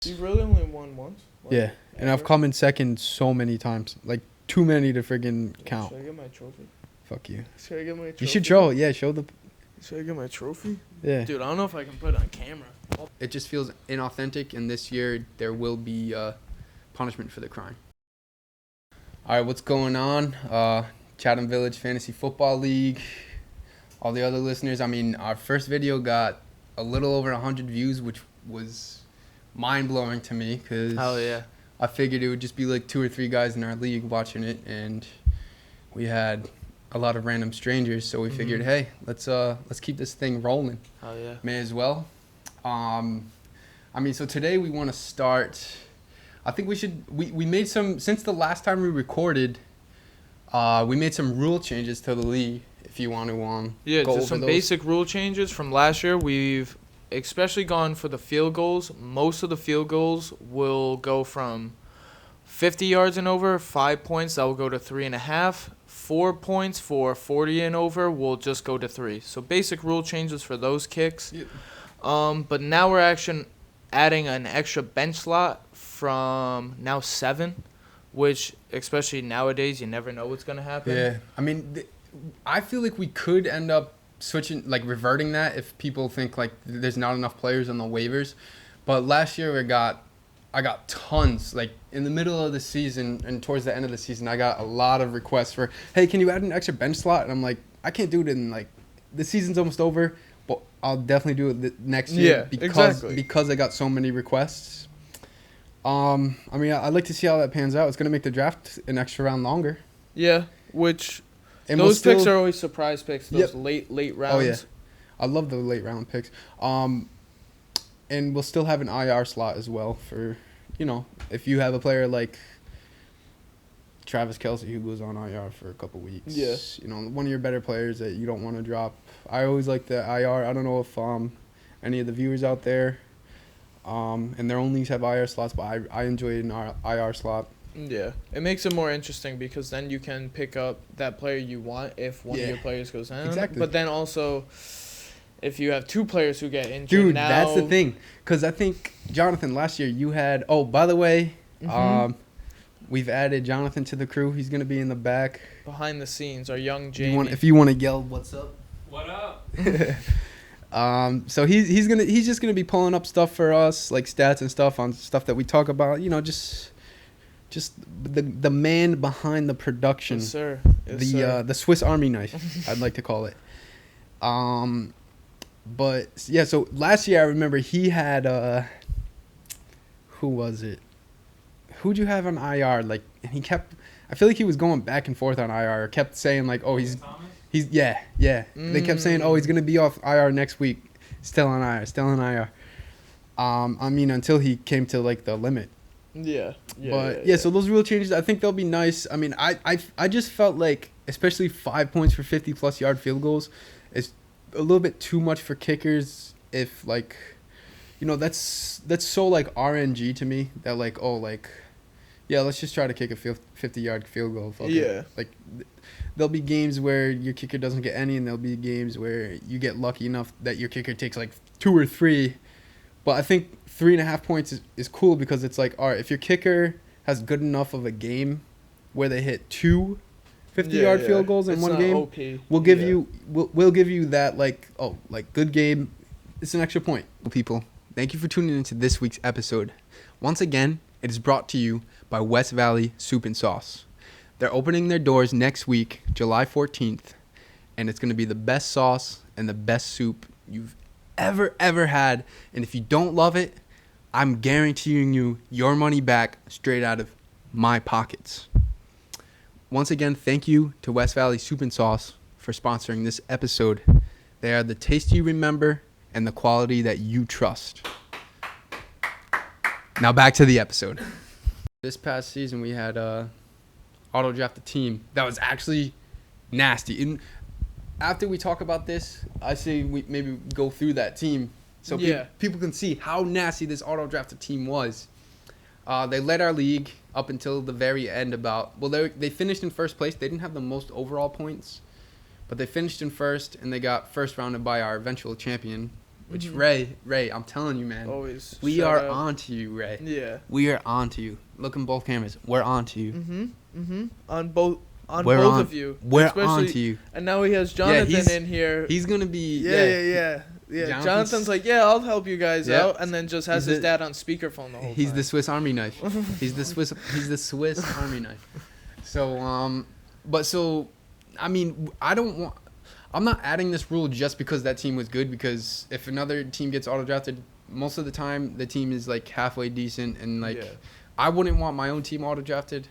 You really only won once? Yeah, and I've come in second so many times. Like, too many to friggin' count. Should I get my trophy? Fuck you. Should I get my trophy? You should show, yeah, show the... Should I get my trophy? Yeah. Dude, I don't know if I can put it on camera. It just feels inauthentic, and this year there will be punishment for the crime. All right, what's going on? Chatham Village Fantasy Football League. All the other listeners, I mean, our first video got a little over 100 views, which was mind-blowing to me because Hell yeah. I figured it would just be like 2 or 3 guys in our league watching it, and we had a lot of random strangers, so we figured, hey, let's keep this thing rolling. Hell yeah. May as well. I mean, so today we want to start. I think we made some, since the last time we recorded, we made some rule changes to the league. If you want to yeah, go just some over those. basic rule changes from last year. We've especially gone for the field goals. Most of the field goals will go from 50 yards and over, 5 points. That will go to 3.5. 4 points for 40 and over will just go to 3. So basic rule changes for those kicks. Yeah. But now we're actually adding an extra bench slot from now 7, which especially nowadays you never know what's gonna happen. Yeah, I mean, I feel like we could end up switching, like reverting that if people think like there's not enough players on the waivers. But last year I got tons, like in the middle of the season and towards the end of the season, I got a lot of requests for, hey, can you add an extra bench slot? And I'm like, I can't do it in like, the season's almost over, but I'll definitely do it next year because I got so many requests. I mean, I'd like to see how that pans out. It's going to make the draft an extra round longer. Yeah, which And those picks are always surprise picks, those late rounds. Oh, yeah. I love the late round picks. And we'll still have an IR slot as well for, you know, if you have a player like Travis Kelce who goes on IR for a couple weeks. Yeah. You know, one of your better players that you don't want to drop. I always like the IR. I don't know if any of the viewers out there and their own leagues have IR slots, but I enjoy an IR slot. Yeah, it makes it more interesting because then you can pick up that player you want if one of your players goes down. Exactly. But then also, if you have 2 players who get injured, dude, that's the thing. Because I think, Jonathan, last year you had... Oh, by the way, we've added Jonathan to the crew. He's going to be in the back. Behind the scenes, our young Jamie. If you want to yell, what's up? What up? So he's just gonna be pulling up stuff for us, like stats and stuff on stuff that we talk about. You know, just the man behind the production. Yes, sir. The Swiss Army knife, I'd like to call it. But yeah, so last year I remember he had who was it? Who'd you have on IR? Like, and he kept. I feel like he was going back and forth on IR. Kept saying like, oh, he's yeah. They kept saying, oh, he's gonna be off IR next week. Still on IR. I mean, until he came to like the limit. Yeah. So those rule changes, I think they'll be nice. I mean, I just felt like, especially 5 points for 50+ yard field goals, is a little bit too much for kickers. If like, you know, that's so like RNG to me. That like, oh, like, yeah, let's just try to kick a 50-yard field goal. Yeah. Like, there'll be games where your kicker doesn't get any, and there'll be games where you get lucky enough that your kicker takes like 2 or 3. But I think 3.5 points is cool because it's like, all right, if your kicker has good enough of a game where they hit 2 50-yard field goals in one game, OP. we'll give you that like, oh, like good game. It's an extra point. People, thank you for tuning into this week's episode. Once again, it is brought to you by West Valley Soup and Sauce. They're opening their doors next week, July 14th, and it's going to be the best sauce and the best soup you've ever had. And if you don't love it, I'm guaranteeing you your money back straight out of my pockets. Once again, thank you to West Valley Soup and Sauce for sponsoring this episode. They are the taste you remember and the quality that you trust. Now back to the episode. This past season, we had auto draft a team that was actually nasty. And after we talk about this, I say we maybe go through that team so people can see how nasty this auto drafted team was. They led our league up until the very end. They finished in first place. They didn't have the most overall points, but they finished in first, and they got first rounded by our eventual champion, Which Ray, I'm telling you, man. Always. We are on to you, Ray. Yeah. We are on to you. Look in both cameras. We're on to you. On both of you. We're on to you. And now he has Jonathan in here. He's gonna be. Yeah. Jonathan's like, yeah, I'll help you guys out, and then just has his dad on speakerphone the whole time. He's the Swiss Army knife. He's the Swiss Army knife. So I mean, I'm not adding this rule just because that team was good, because if another team gets auto drafted, most of the time the team is like halfway decent, and I wouldn't want my own team auto drafted.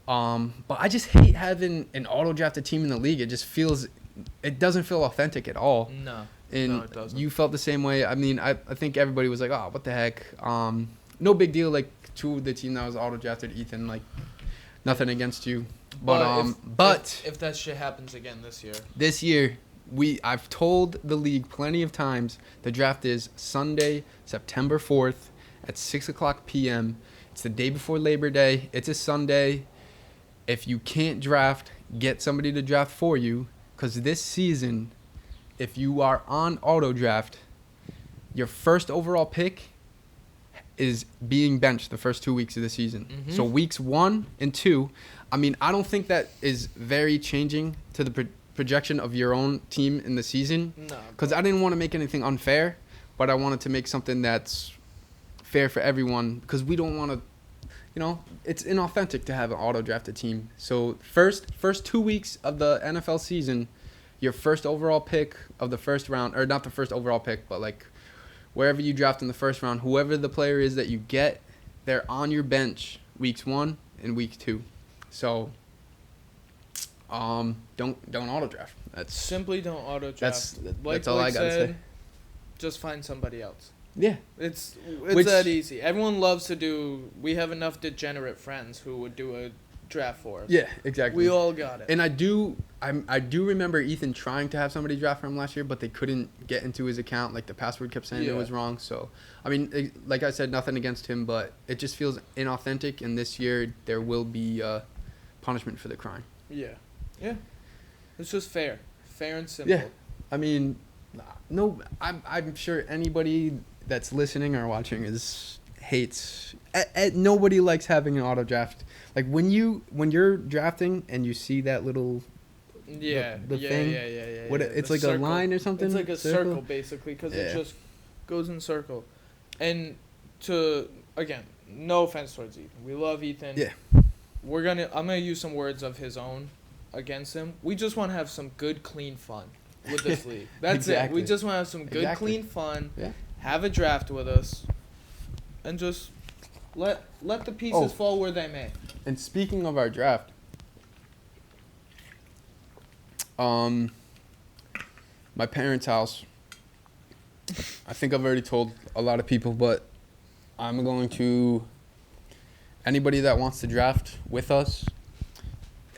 But I just hate having an auto drafted team in the league. It doesn't feel authentic at all. No. And No, it doesn't. you felt the same way. I mean, I think everybody was like, oh, what the heck? No big deal. Like, to the team that was auto drafted, Ethan, like, nothing against you. But if that shit happens again this year, I've told the league plenty of times the draft is Sunday, September 4th at 6:00 p.m. It's the day before Labor Day. It's a Sunday. If you can't draft, get somebody to draft for you, because this season, if you are on auto draft, your first overall pick is being benched the first 2 weeks of the season. So weeks 1 and 2, I mean, I don't think that is very changing to the projection of your own team in the season. No. Because I didn't want to make anything unfair, but I wanted to make something that's fair for everyone, because we don't want to, it's inauthentic to have an auto drafted team. So first 2 weeks of the NFL season, your first overall pick of the first round, or not the first overall pick, but like wherever you draft in the first round, whoever the player is that you get, they're on your bench weeks 1 and week 2. So don't auto draft. Simply don't auto draft. That's all I gotta say. Just find somebody else. Yeah. It's that easy. Everyone loves to do. We have enough degenerate friends who would do a draft for us. Yeah, exactly. We all got it. And I do remember Ethan trying to have somebody draft for him last year, but they couldn't get into his account. Like, the password kept saying it was wrong. So, I mean, like I said, nothing against him, but it just feels inauthentic. And this year there will be punishment for the crime. Yeah. It's just fair and simple. Yeah. I mean, no, I'm sure anybody that's listening or watching hates. Nobody likes having an auto draft. Like, when you're drafting and you see that little the thing. It's like circle. A line or something. It's like a circle basically, because it just goes in circle. And again, no offense towards Ethan. We love Ethan. Yeah. I'm gonna use some words of his own against him. We just want to have some good, clean fun with this league. That's it. We just want to have some good, clean fun. Yeah. Have a draft with us, and just let the pieces fall where they may. And speaking of our draft, my parents' house. I think I've already told a lot of people, but I'm going to anybody that wants to draft with us,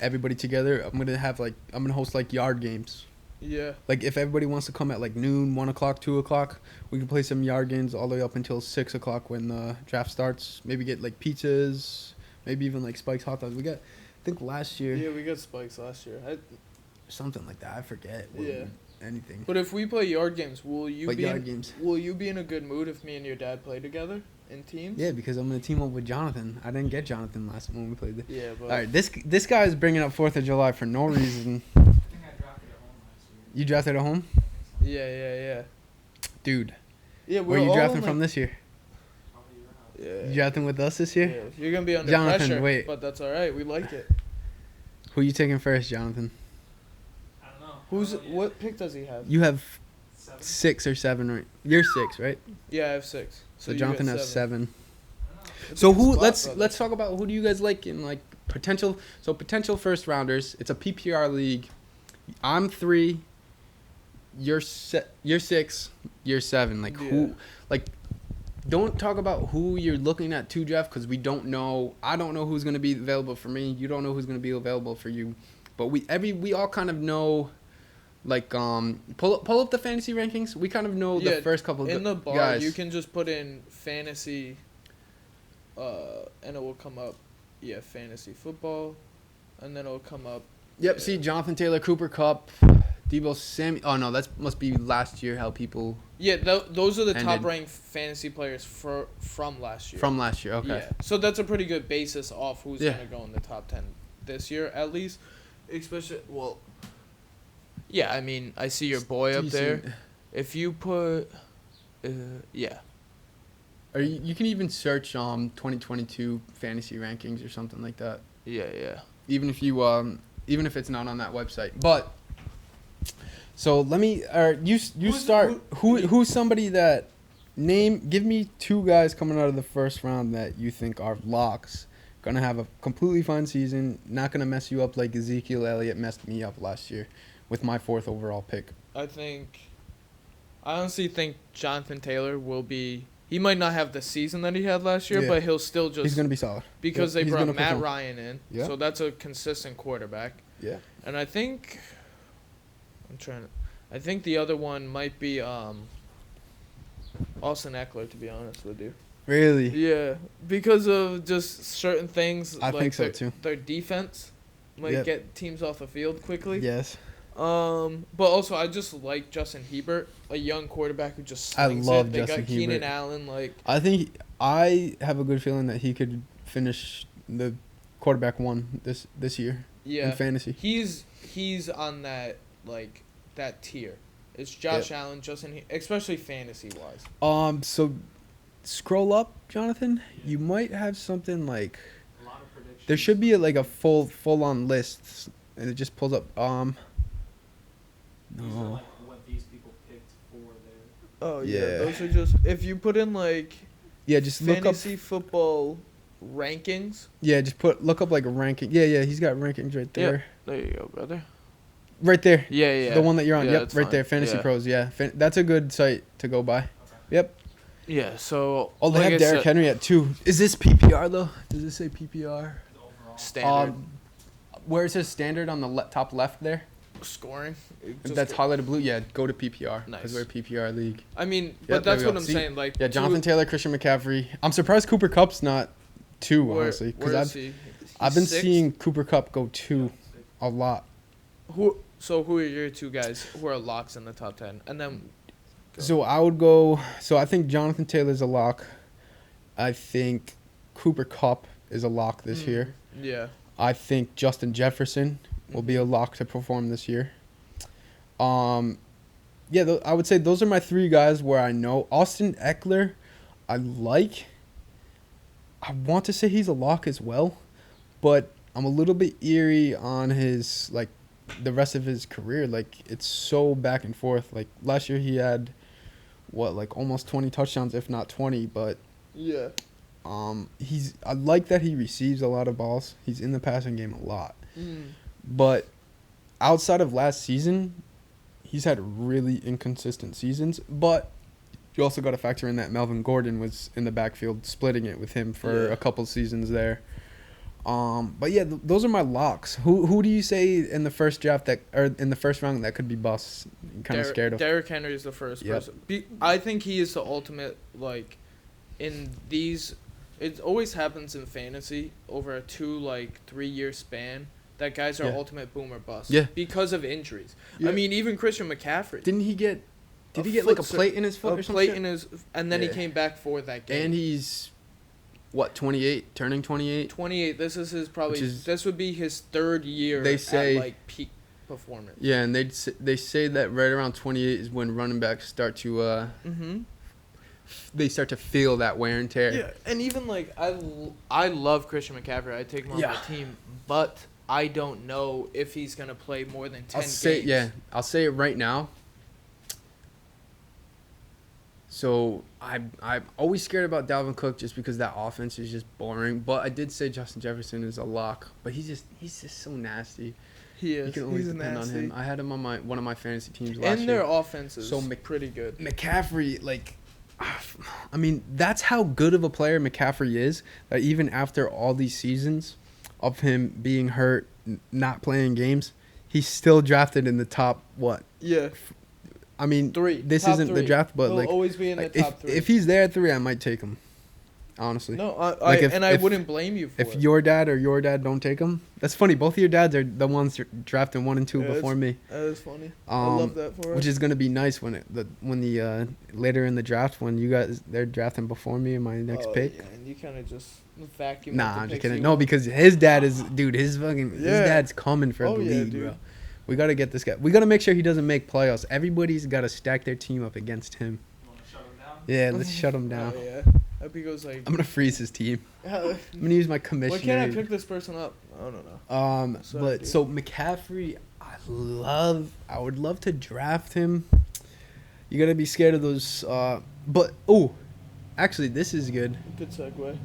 everybody together. I'm gonna host like yard games. Yeah. Like, if everybody wants to come at like noon, 1 o'clock, 2 o'clock, we can play some yard games all the way up until 6 o'clock when the draft starts. Maybe get like pizzas, maybe even like Spike's hot dogs. I think last year. Yeah, we got Spike's last year. Something like that. I forget. Anything. But if we play yard games, will you be in a good mood if me and your dad play together in teams? Yeah, because I'm gonna team up with Jonathan. I didn't get Jonathan last time when we played. Yeah, but all right, this guy is bringing up 4th of July for no reason. You drafted at home? Yeah. Dude. Yeah, where are you drafting from this year? Yeah. You drafting with us this year? Yeah. You're going to be under Jonathan, pressure, wait. but that's all right. We like it. Who you taking first, Jonathan? I don't know. What pick does he have? You have 6 or 7, right? You're 6, right? Yeah, I have 6. So Jonathan has 7. So let's talk about who do you guys like in like potential first rounders. It's a PPR league. I'm 3. You're 6. You're 7. Like, who? Like, don't talk about who you're looking at to draft, because we don't know. I don't know who's gonna be available for me. You don't know who's gonna be available for you. But we all kind of know. Like, pull up the fantasy rankings. We kind of know the first couple of guys. In the bar, you can just put in fantasy, and it will come up. Yeah, fantasy football, and then it'll come up. Yep. See, Jonathan Taylor, Cooper Kupp, Debo Samuel. Oh no, that must be last year. How people Yeah, those are the Ended. top-ranked fantasy players from last year. from last year. Okay. Yeah, so that's a pretty good basis off who's Yeah. gonna go in the top 10 this year at least. Especially, well, yeah. I mean, I see your boy up there. Decent. If you put, yeah, Or you can even search 2022 fantasy rankings or something like that. yeah. Even if you even if it's not on that website. But so let me you start who's somebody that give me 2 guys coming out of the first round that you think are locks, gonna have a completely fine season, not gonna mess you up like Ezekiel Elliott messed me up last year with my 4th overall pick. I honestly think Jonathan Taylor will be. He might not have the season that he had last year, Yeah. but he'll still just. He's gonna be solid because Yep, they he's brought gonna Matt perform. Ryan in, Yeah. so that's a consistent quarterback. Yeah. And I think the other one might be Austin Eckler, to be honest with you. Really? Yeah, because of just certain things. I think so, too. Their defense might Yep. get teams off the field quickly. Yes. But also I just like Justin Herbert, a young quarterback who just I slings love it. They Justin got Keenan Herbert. Allen, like. I think I have a good feeling that he could finish the quarterback 1 this year Yeah, in fantasy. he's on that tier. It's Josh Allen, especially fantasy wise. So scroll up, Jonathan. You might have something like A lot of predictions. there should be a full on list, and it just pulls up. These are No. like what these people picked for their. Oh Yeah. those are just if you put in Yeah, just look up. fantasy football rankings. Yeah, just look up like a ranking. Yeah, he's got rankings right there. There you go, brother. Right there. Yeah. The one that you're on. Yeah, Yep, that's right fine. there. Fantasy Yeah. Pros. Yeah, that's a good site to go by. Okay. Yep. Yeah. So. Oh, they like I have Derrick said, Henry at 2. Is this PPR though? Does it say PPR? The overall. standard Where it says standard on the top left there? scoring. That's highlighted blue. Yeah, go to PPR because Nice. we're a PPR league. I mean, Yep, but there that's we what go. I'm See? saying. Like. Yeah, Jonathan Taylor, Christian McCaffrey. I'm surprised Cooper Kupp's not 2, honestly, because I've been seeing Cooper Kupp go 2 a lot. Who are your 2 guys who are locks in the top 10? And then. Go. So I would go. So I think Jonathan Taylor's a lock. I think Cooper Kupp is a lock this year. Yeah. I think Justin Jefferson will be a lock to perform this year. Yeah, I would say those are my 3 guys where I know. Austin Eckler, I like. I want to say he's a lock as well, but I'm a little bit eerie on his the rest of his career. It's so back and forth. Last year he had almost 20 touchdowns, if not 20, but Yeah. I like that he receives a lot of balls. He's in the passing game a lot. But outside of last season, he's had really inconsistent seasons. But you also got to factor in that Melvin Gordon was in the backfield splitting it with him for a couple seasons there. But yeah, those are my locks. Who do you say in the first draft in the first round that could be busts? Kind of scared of. Derrick Henry is the first Yep. person. I think he is the ultimate in these. It always happens in fantasy over a 2 3 year span that guys are Yeah. ultimate boom or bust. Yeah. Because of injuries. Yeah. I mean, even Christian McCaffrey. Did he get A a foot plate in his foot or A something? plate in his, and then he Yeah. came back for that game. And he's 28, turning 28. 28. This is his probably. Which is- This would be his 3rd year. They say- at peak performance. Yeah, and they say that right around 28 is when running backs start to they start to feel that wear and tear. Yeah, and even I love Christian McCaffrey. I take him on my team, but I don't know if he's gonna play more than 10 games. I'll say it right now. So I'm always scared about Dalvin Cook just because that offense is just boring. But I did say Justin Jefferson is a lock, but he's just so nasty. He You is. can always He's depend nasty. on him. I had him on one of my fantasy teams last And their year. offense is So pretty good. McCaffrey, I mean, that's how good of a player McCaffrey is. That even after all these seasons of him being hurt, not playing games, he's still drafted in the top what? Yeah. I mean, 3. this Top isn't the 3. draft, but He'll always be in the top 3. if he's there at 3, I might take him. honestly. No, Like, I wouldn't blame you for If it. your dad or your dad don't take him, that's funny. Both of your dads are the ones drafting 1 and 2 Yeah, before me. That is funny. I love that for Which us. is gonna be nice when the later in the draft when you guys they're drafting before me in my next pick. Yeah, and you kind of just vacuum. Nah, up the I'm just picks kidding. you No, want. because his dad is dude. His dad's coming for Oh, the yeah, league, dude. bro. We gotta get this guy. We gotta make sure he doesning make playoffs. Everybody's gotta stack their team up against him. You want to shut him down? Yeah, let's shut him down. Oh, yeah. I hope he goes like. I'm gonna freeze his team. I'm gonna use my commissioner. Why can't I pick this person up? I don't know. So McCaffrey, I would love to draft him. You gotta be scared of those. Actually, this is good. Good segue.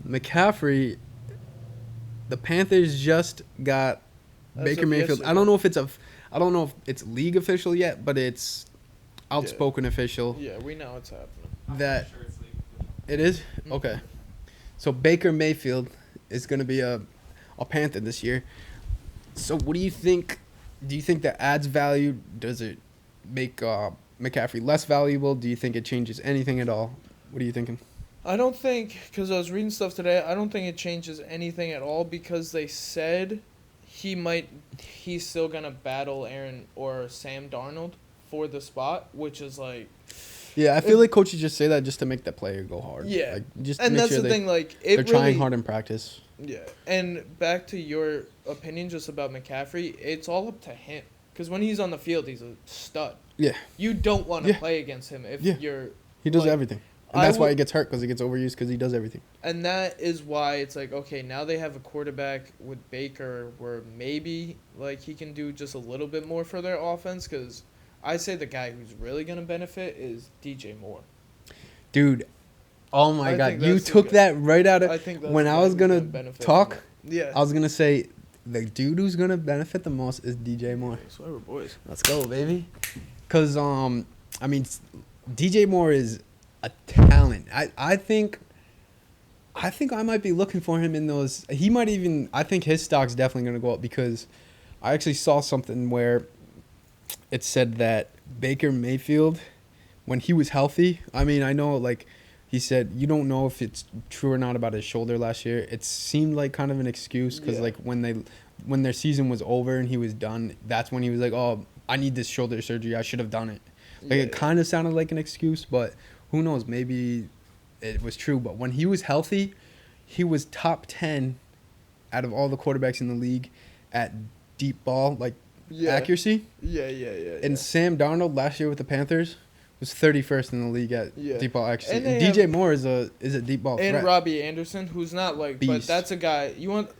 McCaffrey, the Panthers just got As Baker of Mayfield. yesterday. I don't know if it's league official yet, but it's outspoken official. Yeah, we know it's happening. I'm That pretty sure it's legal official. it is Mhm. okay. So Baker Mayfield is gonna be a Panther this year. So what do you think? Do you think that adds value? Does it make McCaffrey less valuable? Do you think it changes anything at all? What are you thinking? I don't think, because I was reading stuff today, I don't think it changes anything at all because they said he's still going to battle Aaron or Sam Darnold for the spot, which is like. Yeah, I feel like coaches just say that just to make that player go hard. Yeah. Like, just And make that's sure the thing, like, it they're really, trying hard in practice. Yeah. And back to your opinion just about McCaffrey, it's all up to him. Because when he's on the field, he's a stud. Yeah. You don't want to Yeah. play against him if Yeah. you're. He does Like, everything. And I that's why would- he gets hurt, because he gets overused, because he does everything. And that is why it's like, okay, now they have a quarterback with Baker where maybe like he can do just a little bit more for their offense. Because I say the guy who's really going to benefit is DJ Moore. Dude, oh my I God. think You that's the took guy. that right out of... I think that's When the I guy was who's going to benefit talk, from it. Yeah. I was going to say the dude who's going to benefit the most is DJ Moore. That's why we're boys. Let's go, baby. Because, I mean, DJ Moore is a talent. I think I might be looking for him in those. He might even. I think his stock's definitely going to go up because I actually saw something where it said that Baker Mayfield, when he was healthy, I mean, I know, like, he said, you don't know if it's true or not about his shoulder last year. It seemed like kind of an excuse because, Yeah. like, when their season was over and he was done, that's when he was like, oh, I need this shoulder surgery. I should have done it. Like, it kind of sounded like an excuse, but who knows? Maybe it was true. But when he was healthy, he was top 10 out of all the quarterbacks in the league at deep ball, like, accuracy. Yeah. And Sam Darnold last year with the Panthers was 31st in the league at deep ball accuracy. And And they DJ Moore is a deep ball And threat. Robbie Anderson, who's not like, but Beast. that's a guy you want.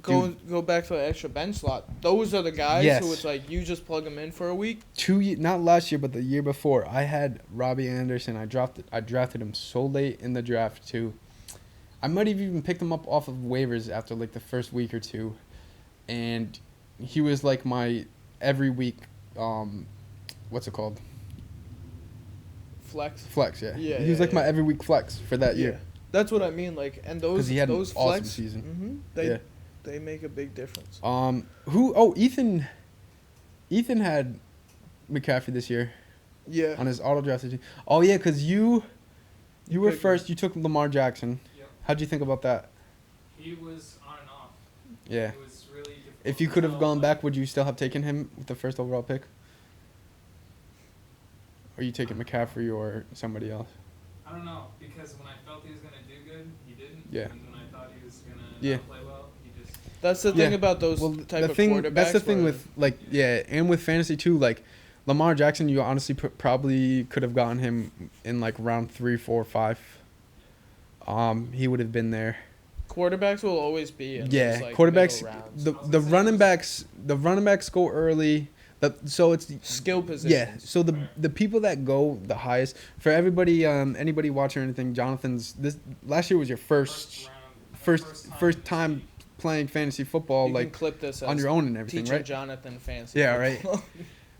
Go back to the extra bench slot. Those are the guys Yes. who it's like you just plug them in for a week. Not last year, but the year before, I had Robbie Anderson. I drafted him so late in the draft too. I might have even picked him up off of waivers after like the first week or two, and he was like my every week. What's it called? Flex. Flex, yeah. Yeah, He was yeah, like my yeah. every week flex for that year. That's what I mean. Like, and those 'Cause he had an those awesome flex season. They they make a big difference. Ethan had McCaffrey this year Yeah. on his auto drafted team. Oh yeah, because you were picked first. You took Lamar Jackson. Yep. How'd you think about that? He was on and off. Yeah. It was really difficult. If you to could have tell, gone like, back, would you still have taken him with the first overall pick? Or you taking McCaffrey or somebody else? I don't know, because when I felt he was going to do good, he didn't. Yeah. And when I thought he was going to Yeah. not play well, he just... That's the thing about those type of quarterbacks. That's the thing where- with and with fantasy too. Like Lamar Jackson, you honestly probably could have gotten him in like round 3, 4, 5. He would have been there. quarterbacks will always be in Yeah, those, like, quarterbacks. middle rounds. The running backs. The running backs go early. So it's Skill positions. yeah. So the people that go the highest for everybody, anybody watching or anything, Jonathan's this last year was your first time playing fantasy football, You like can clip this on as your own and everything, teaching right? Jonathan fancy. Yeah, right. football.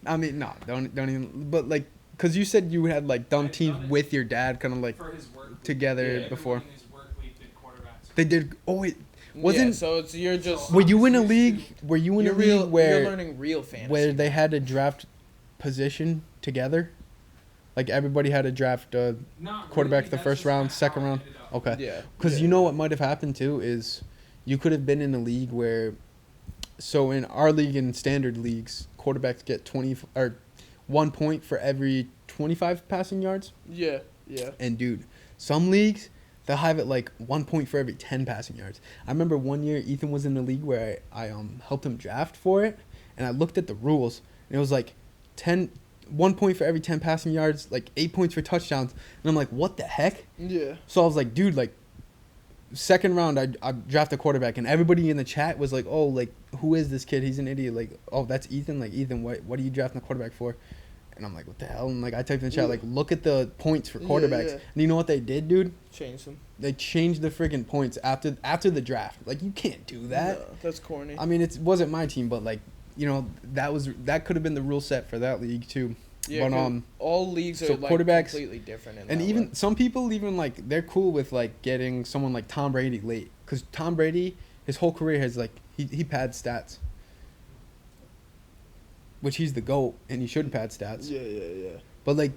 I mean, no, don't even. But like, cause you said you had like done I've teams done it with your dad, kind of like for his work week. together Everyone before. in his work week did quarterbacks. They did. Oh wait, wasn't? Yeah, so it's you're just Were you in a league? Were you in a you're league you're where learning real fantasy. they had to draft position together? Like everybody had to draft a Not quarterback really, the that's first just round, how second it round. ended up. Okay. Yeah. Because yeah. you know what might have happened too is you could have been in a league where, so in our league and standard leagues, quarterbacks get 20 or 1 point for every 25 passing yards. Yeah. Yeah. And dude, some leagues they'll have it like 1 point for every 10 passing yards. I remember one year Ethan was in the league where I helped him draft for it, and I looked at the rules and it was like 1 point for every 10 passing yards, like 8 points for touchdowns, and I'm like, what the heck? Yeah. So I was like, dude, like, second round, I drafted a quarterback, and everybody in the chat was like, oh, like, who is this kid? He's an idiot. Like, oh, that's Ethan. Like, Ethan, what are you drafting a quarterback for? And I'm like, what the hell? And, like, I typed in the chat, like, look at the points for Yeah, quarterbacks. yeah. And you know what they did, dude? Change them. They changed the freaking points after the draft. Like, you can't do that. No, that's corny. I mean, it wasn't my team, but, like, you know, that could have been the rule set for that league, too. Yeah, But, 'cause all leagues so are like quarterbacks- completely different. In And that even way. some people even like they're cool with like getting someone like Tom Brady late, because Tom Brady his whole career has like he pads stats, which he's the GOAT and he should pad stats. Yeah. But like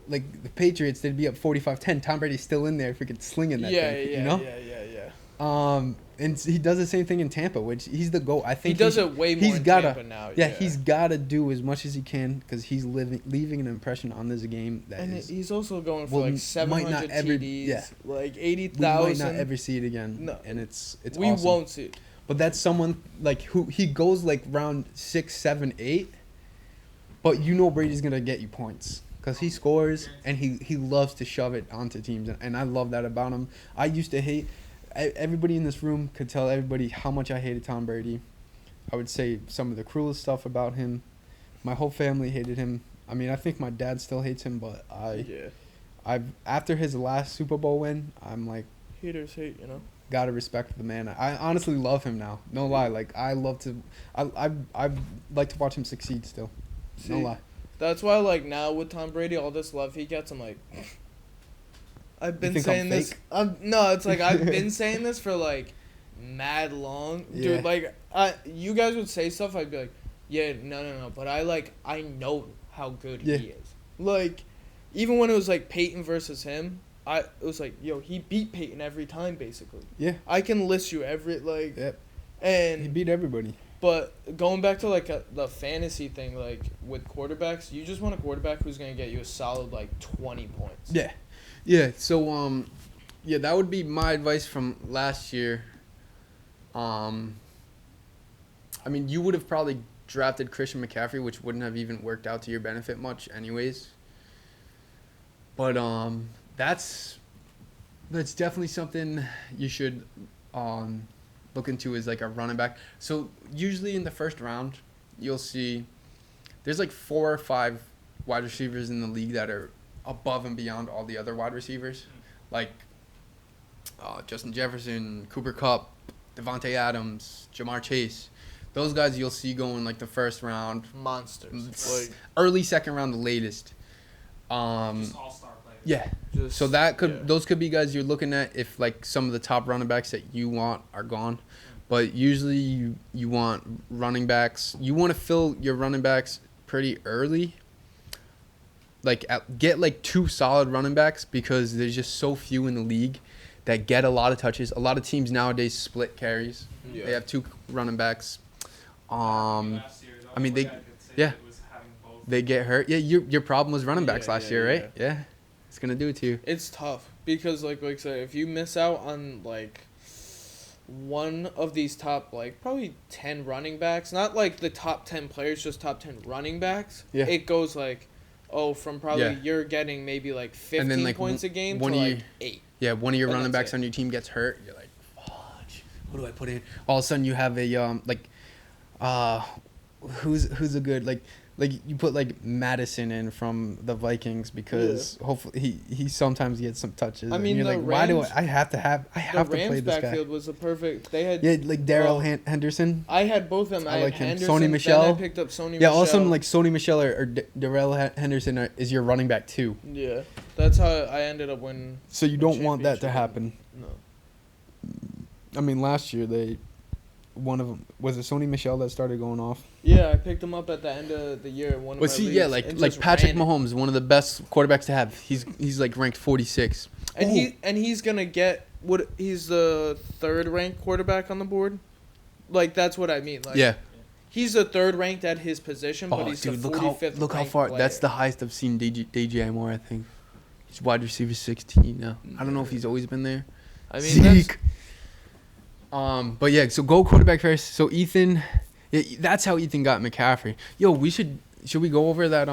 the Patriots, they'd be up 45-10. Tom Brady's still in there freaking slinging that Yeah, thing, yeah, you know. yeah. And he does the same thing in Tampa, which he's the GOAT. I think He does it way more he's in gotta- Tampa now. Yeah, he's got to do as much as he can because he's leaving an impression on this game that And is. he's also going for Well, like might 700 not ever- TDs, yeah. like We might 80,000. not ever see it again. No. And it's We awesome. won't see it. But that's someone like who he goes like round 6, 7, 8. But you know Brady's gonna get you points because he scores and he loves to shove it onto teams, and I love that about him. I used to hate. Everybody in this room could tell everybody how much I hated Tom Brady. I would say some of the cruelest stuff about him. My whole family hated him. I mean, I think my dad still hates him, but I've after his last Super Bowl win, I'm like, Haters hate, you know. gotta respect the man. I honestly love him now. No lie. Like I love to, I like to watch him succeed still. No See, lie. That's why, like, now with Tom Brady, all this love he gets, I'm like, I've been think I'm saying this. fake? No, it's like I've been saying this for like mad long, Yeah. dude. Like, you guys would say stuff, I'd be like, yeah, no. But I know how good Yeah. he is. Like, even when it was like Peyton versus him, it was like, yo, he beat Peyton every time, basically. Yeah. I can list you every like, Yep. and He beat everybody. But going back to like the fantasy thing, like with quarterbacks, you just want a quarterback who's gonna get you a solid like 20 points. Yeah. Yeah. So yeah, that would be my advice from last year. I mean, you would have probably drafted Christian McCaffrey, which wouldn't have even worked out to your benefit much, anyways. But that's definitely something you should look into is like a running back. So usually in the first round, you'll see there's like 4 or 5 wide receivers in the league that are above and beyond all the other wide receivers, like Justin Jefferson, Cooper Kupp, Devontae Adams, Jamar Chase. Those guys you'll see going like the first round, Monsters. Like, early second round, the latest. Just all-star players. Yeah. just, So that could yeah. those could be guys you're looking at if like some of the top running backs that you want are gone. But usually you want running backs. You want to fill your running backs pretty early. Like get like 2 solid running backs because there's just so few in the league that get a lot of touches. A lot of teams nowadays split carries. Yeah. They have 2 running backs. Last year, the I mean, only they- way I could say yeah. it was having both. They get hurt. Yeah, your problem was running backs Yeah, last yeah, year, right? Yeah. It's gonna do it to you. It's tough because like I said, if you miss out on like one of these top like probably 10 running backs, not like the top 10 players, just top 10 running backs. Yeah. It goes like, from probably Yeah. you're getting maybe like 15 And then, like, points a game to one of like you- 8. Yeah, one of your And running that's backs it. on your team gets hurt. You're like, fudge. Who do I put in? All of a sudden, you have a who's a good like you put like Madison in from the Vikings because hopefully he sometimes gets some touches. I and mean, you're the like, why do Rams- I have to The play Rams this guy? backfield was a perfect. They had Yeah, like Darrell well, Henderson. I had both of them. I I like had him. Henderson, Sony then Michel. I picked up Sony Yeah, Michel. also like Sony Michel or Darrell Henderson is your running back too. Yeah, that's how I ended up winning. So you The don't want that to championship. happen. No. I mean, last year they one of them was it Sony Michel that started going off? Yeah, I picked him up at the end of the year. In one of But my see, leagues, yeah, and like just Patrick ran it. Mahomes, one of the best quarterbacks to have. He's like ranked 46. And Ooh. he's gonna get what he's the third ranked quarterback on the board. Like that's what I mean. Like Yeah. he's the third ranked at his position, but Oh, he's dude, the look 45th how ranked far. player. That's the highest I've seen DJ Moore. I think he's wide receiver 16 now. I don't know if he's always been there. I mean, Zeke. But yeah, so go quarterback first. So Ethan, yeah, that's how Ethan got McCaffrey. Yo, should we go over that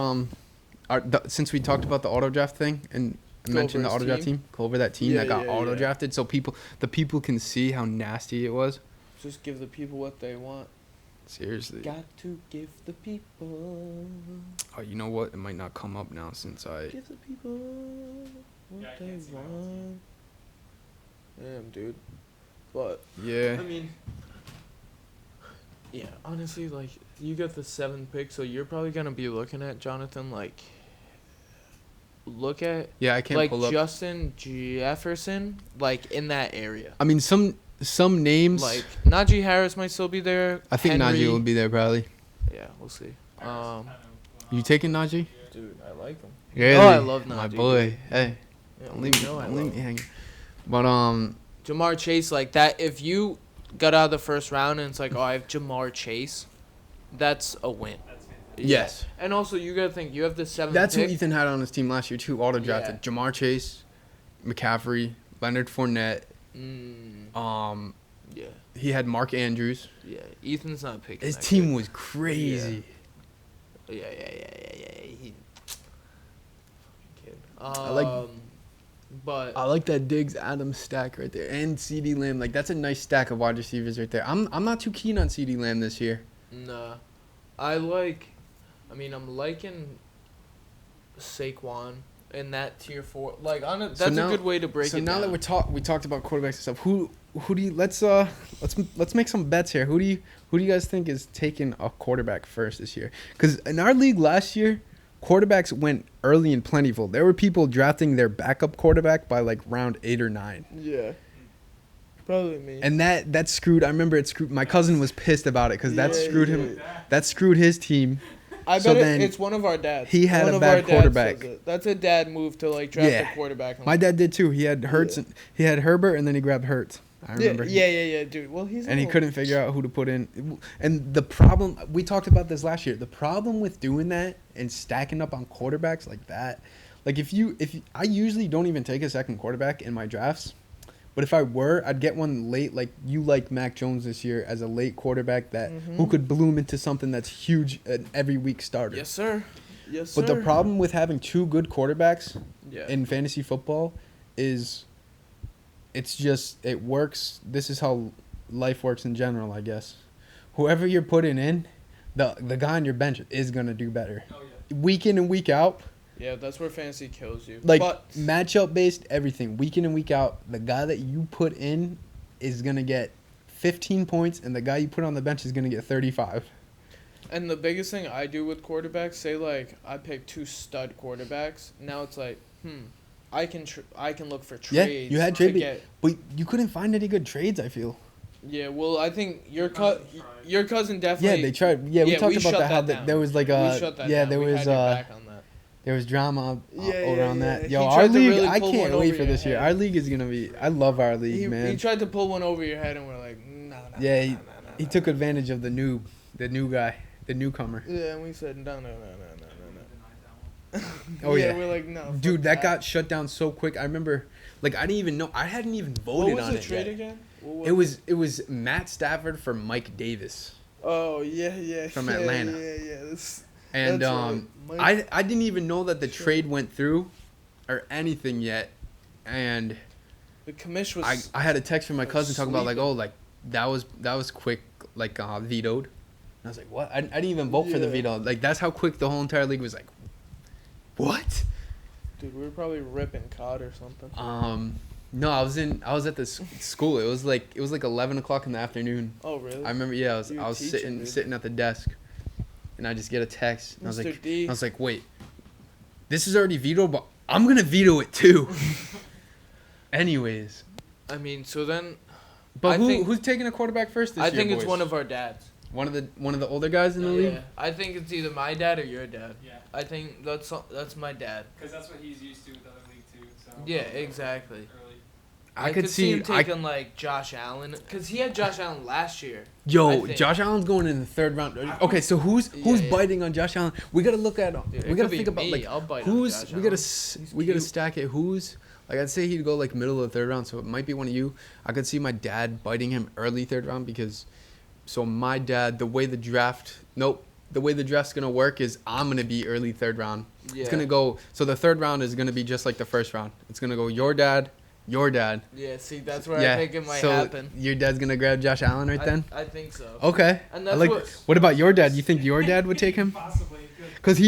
since we talked about the auto draft thing and mentioned the over his auto draft team, go over that team Yeah, that got yeah, auto yeah. drafted so the people can see how nasty it was. Just give the people what they want. Seriously. Got to give the people. Oh, you know what? It might not come up now since I. Give the people what Yeah, I they can't see my own want. Damn, dude. But Yeah. I mean, yeah, honestly, like you got the 7th pick, so you're probably gonna be looking at Jonathan. Like, look at Yeah, I can't like pull up. Justin Jefferson, like in that area. I mean, some names. Like Najee Harris might still be there. I think Henry, Najee will be there probably. Yeah, we'll see. You taking Najee? Dude, I like him. Really? Oh, I love my Najee, boy. dude. Hey, Yeah, don't leave me, I don't love leave me him. hanging. But Jamar Chase, like that. If you got out of the first round and it's like, oh, I have Jamar Chase, that's a win. yes, And also, you gotta think you have the 7th. that's pick. who Ethan had on his team last year too. Auto drafted Yeah. Jamar Chase, McCaffrey, Leonard Fournette. Yeah, He had Mark Andrews. yeah. Ethan's not picking. His that team kid. was crazy. Yeah. He. Kid. I like- But I like that Diggs Adams stack right there, and CeeDee Lamb. Like that's a nice stack of wide receivers right there. I'm not too keen on CeeDee Lamb this year. nah, I'm liking Saquon in that tier 4. Like that's now- a good way to break So it now down. that we talked about quarterbacks and stuff, who do you let's make some bets here. Who do you guys think is taking a quarterback first this year? Because in our league last year, quarterbacks went early and plentiful. There were people drafting their backup quarterback by like round 8 or 9, Yeah. Probably me. and that screwed. I remember it screwed. My cousin was pissed about it because that Yeah, screwed yeah. him. That screwed his team. I so bet then it's one of our dads. he had One a of bad our dads quarterback. does it. That's a dad move to like draft Yeah. a quarterback. My dad did too. He had Hurts. Yeah. He had Herbert, and then he grabbed Hurts. I remember. Yeah, dude. Well, he's And he a- couldn't figure out who to put in. And the problem, we talked about this last year. The problem with doing that and stacking up on quarterbacks like that, like if I usually don't even take a second quarterback in my drafts, but if I were, I'd get one late. Like you like Mac Jones this year as a late quarterback that who could bloom into something that's huge an every week starter. Yes, sir. Yes, sir. But the problem with having two good quarterbacks Yeah. in fantasy football is it works. This is how life works in general, I guess. Whoever you're putting in, the guy on your bench is going to do better. Oh, yeah. Week in and week out, Yeah, that's where fantasy kills you. like but matchup based, everything. Week in and week out, the guy that you put in is going to get 15 points, and the guy you put on the bench is going to get 35. and the biggest thing I do with quarterbacks, say like I pick 2 stud quarterbacks. Now it's like, I can look for Yeah, trades. you had to trade, get. but you couldn't find any good trades, I feel. Yeah, well, I think your Cousins tried. your cousin definitely. Yeah, they tried. Yeah, we talked we about shut that. How down. there was like We a shut that yeah, down. there We was had your back on that. there was drama around that. yeah. Yo, He our tried to league, really I pull can't one wait over for your this year. head. Our league is gonna be. I love our league, He man. tried to pull one over your head, and we're like, no. Yeah, he took advantage of the new guy, the newcomer. Yeah, and we said no. Oh yeah, we're like no. fuck dude, that got shut down so quick. I remember, like, I didn't even know. I hadn't even voted What was on the it trade yet. again? It was Matt Stafford for Mike Davis Oh yeah. from yeah, Atlanta. Yeah. That's and right. Mike- I didn't even know that the Sure. trade went through, or anything yet, and. the commish was. I had a text from my cousin talking about like, sleeping. oh, like that was quick, like vetoed. And I was like, what? I didn't even vote for the Yeah. veto. Like that's how quick the whole entire league was like, what? Dude, we were probably ripping COD or something. No, I was at the school. It was like 11 o'clock in the afternoon. Oh really? I remember, yeah, You were I was teaching, dude. sitting at the desk, and I just get a text. And Mr. D. I was like, wait, this is already vetoed, but I'm gonna veto it too. Anyways. I mean, so then, But I think- who's taking a quarterback first this I year, think it's boys? one of our dads. One of the older guys in the league. Yeah, I think it's either my dad or your dad. Yeah, I think that's my dad. because that's what he's used to with other league too. So Yeah, exactly. Early. I could see him taking like Josh Allen because he had Josh Allen last year. I Yo, think. Josh Allen's going in the 3rd round. Okay, so who's Yeah. biting on Josh Allen? We gotta look at. Dude, we it gotta could be think about me. like I'll bite on who's. Josh We gotta Allen. we gotta cute. stack it. Who's like I'd say he'd go like middle of the 3rd round, so it might be one of you. I could see my dad biting him early 3rd round because. So my dad, the way the draft's gonna work is I'm gonna be early 3rd round. Yeah. It's gonna go. So the 3rd round is gonna be just like the 1st round. It's gonna go your dad. Yeah, see, that's where I think it might happen. Your dad's gonna grab Josh Allen right then. I think so. Okay. And I that's like. what- What about your dad? You think your dad would take him? Possibly. Good. Because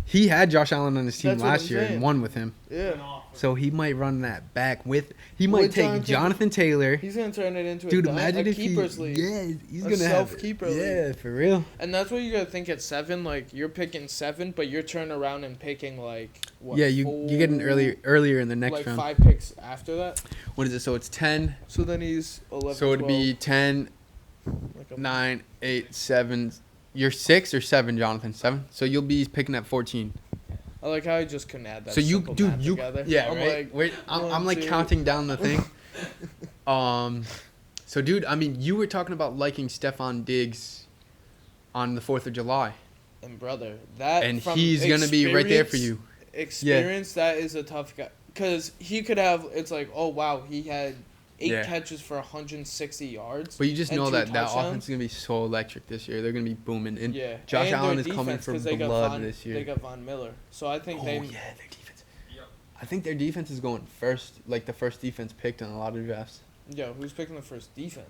he had Josh Allen on his team That's what last I'm year saying. and won with him. Yeah. Went off. So he might run that back with. He might With take Jonathan Taylor. He's gonna turn it into Dude, a imagine if keepers he. league. Yeah, he's A gonna have. self-keeper Yeah, league. for real. And that's what you gotta think at 7. Like you're picking 7, but you're turning around and picking like what? Yeah, you get an earlier in the next like round. 5 picks after that. What is it? So it's 10. So then he's 11. So it'd be 10, 12, 9, 8, 7. You're 6 or 7, Jonathan? 7. So you'll be picking at 14. I like how I just couldn't add that. So you, simple dude, math you, together. yeah, I'm right. like, Wait, I'm 1, like 2. counting down the thing. So dude, I mean, you were talking about liking Stephon Diggs on the 4th of July, And brother, that and from he's gonna be right there for you. Experience, that is a tough guy. Because he could have, it's like, oh wow, he had 8 Yeah. catches for 160 yards. But you just and know 2 that touchdowns. offense is gonna be so electric this year. They're gonna be booming, and Yeah. Josh And Allen their is coming defense, for 'cause they got blood Von, this year. They got Von Miller. So I think Oh they. yeah, their defense. Yep. I think their defense is going first, like the first defense picked in a lot of drafts. Yo, who's picking the first defense?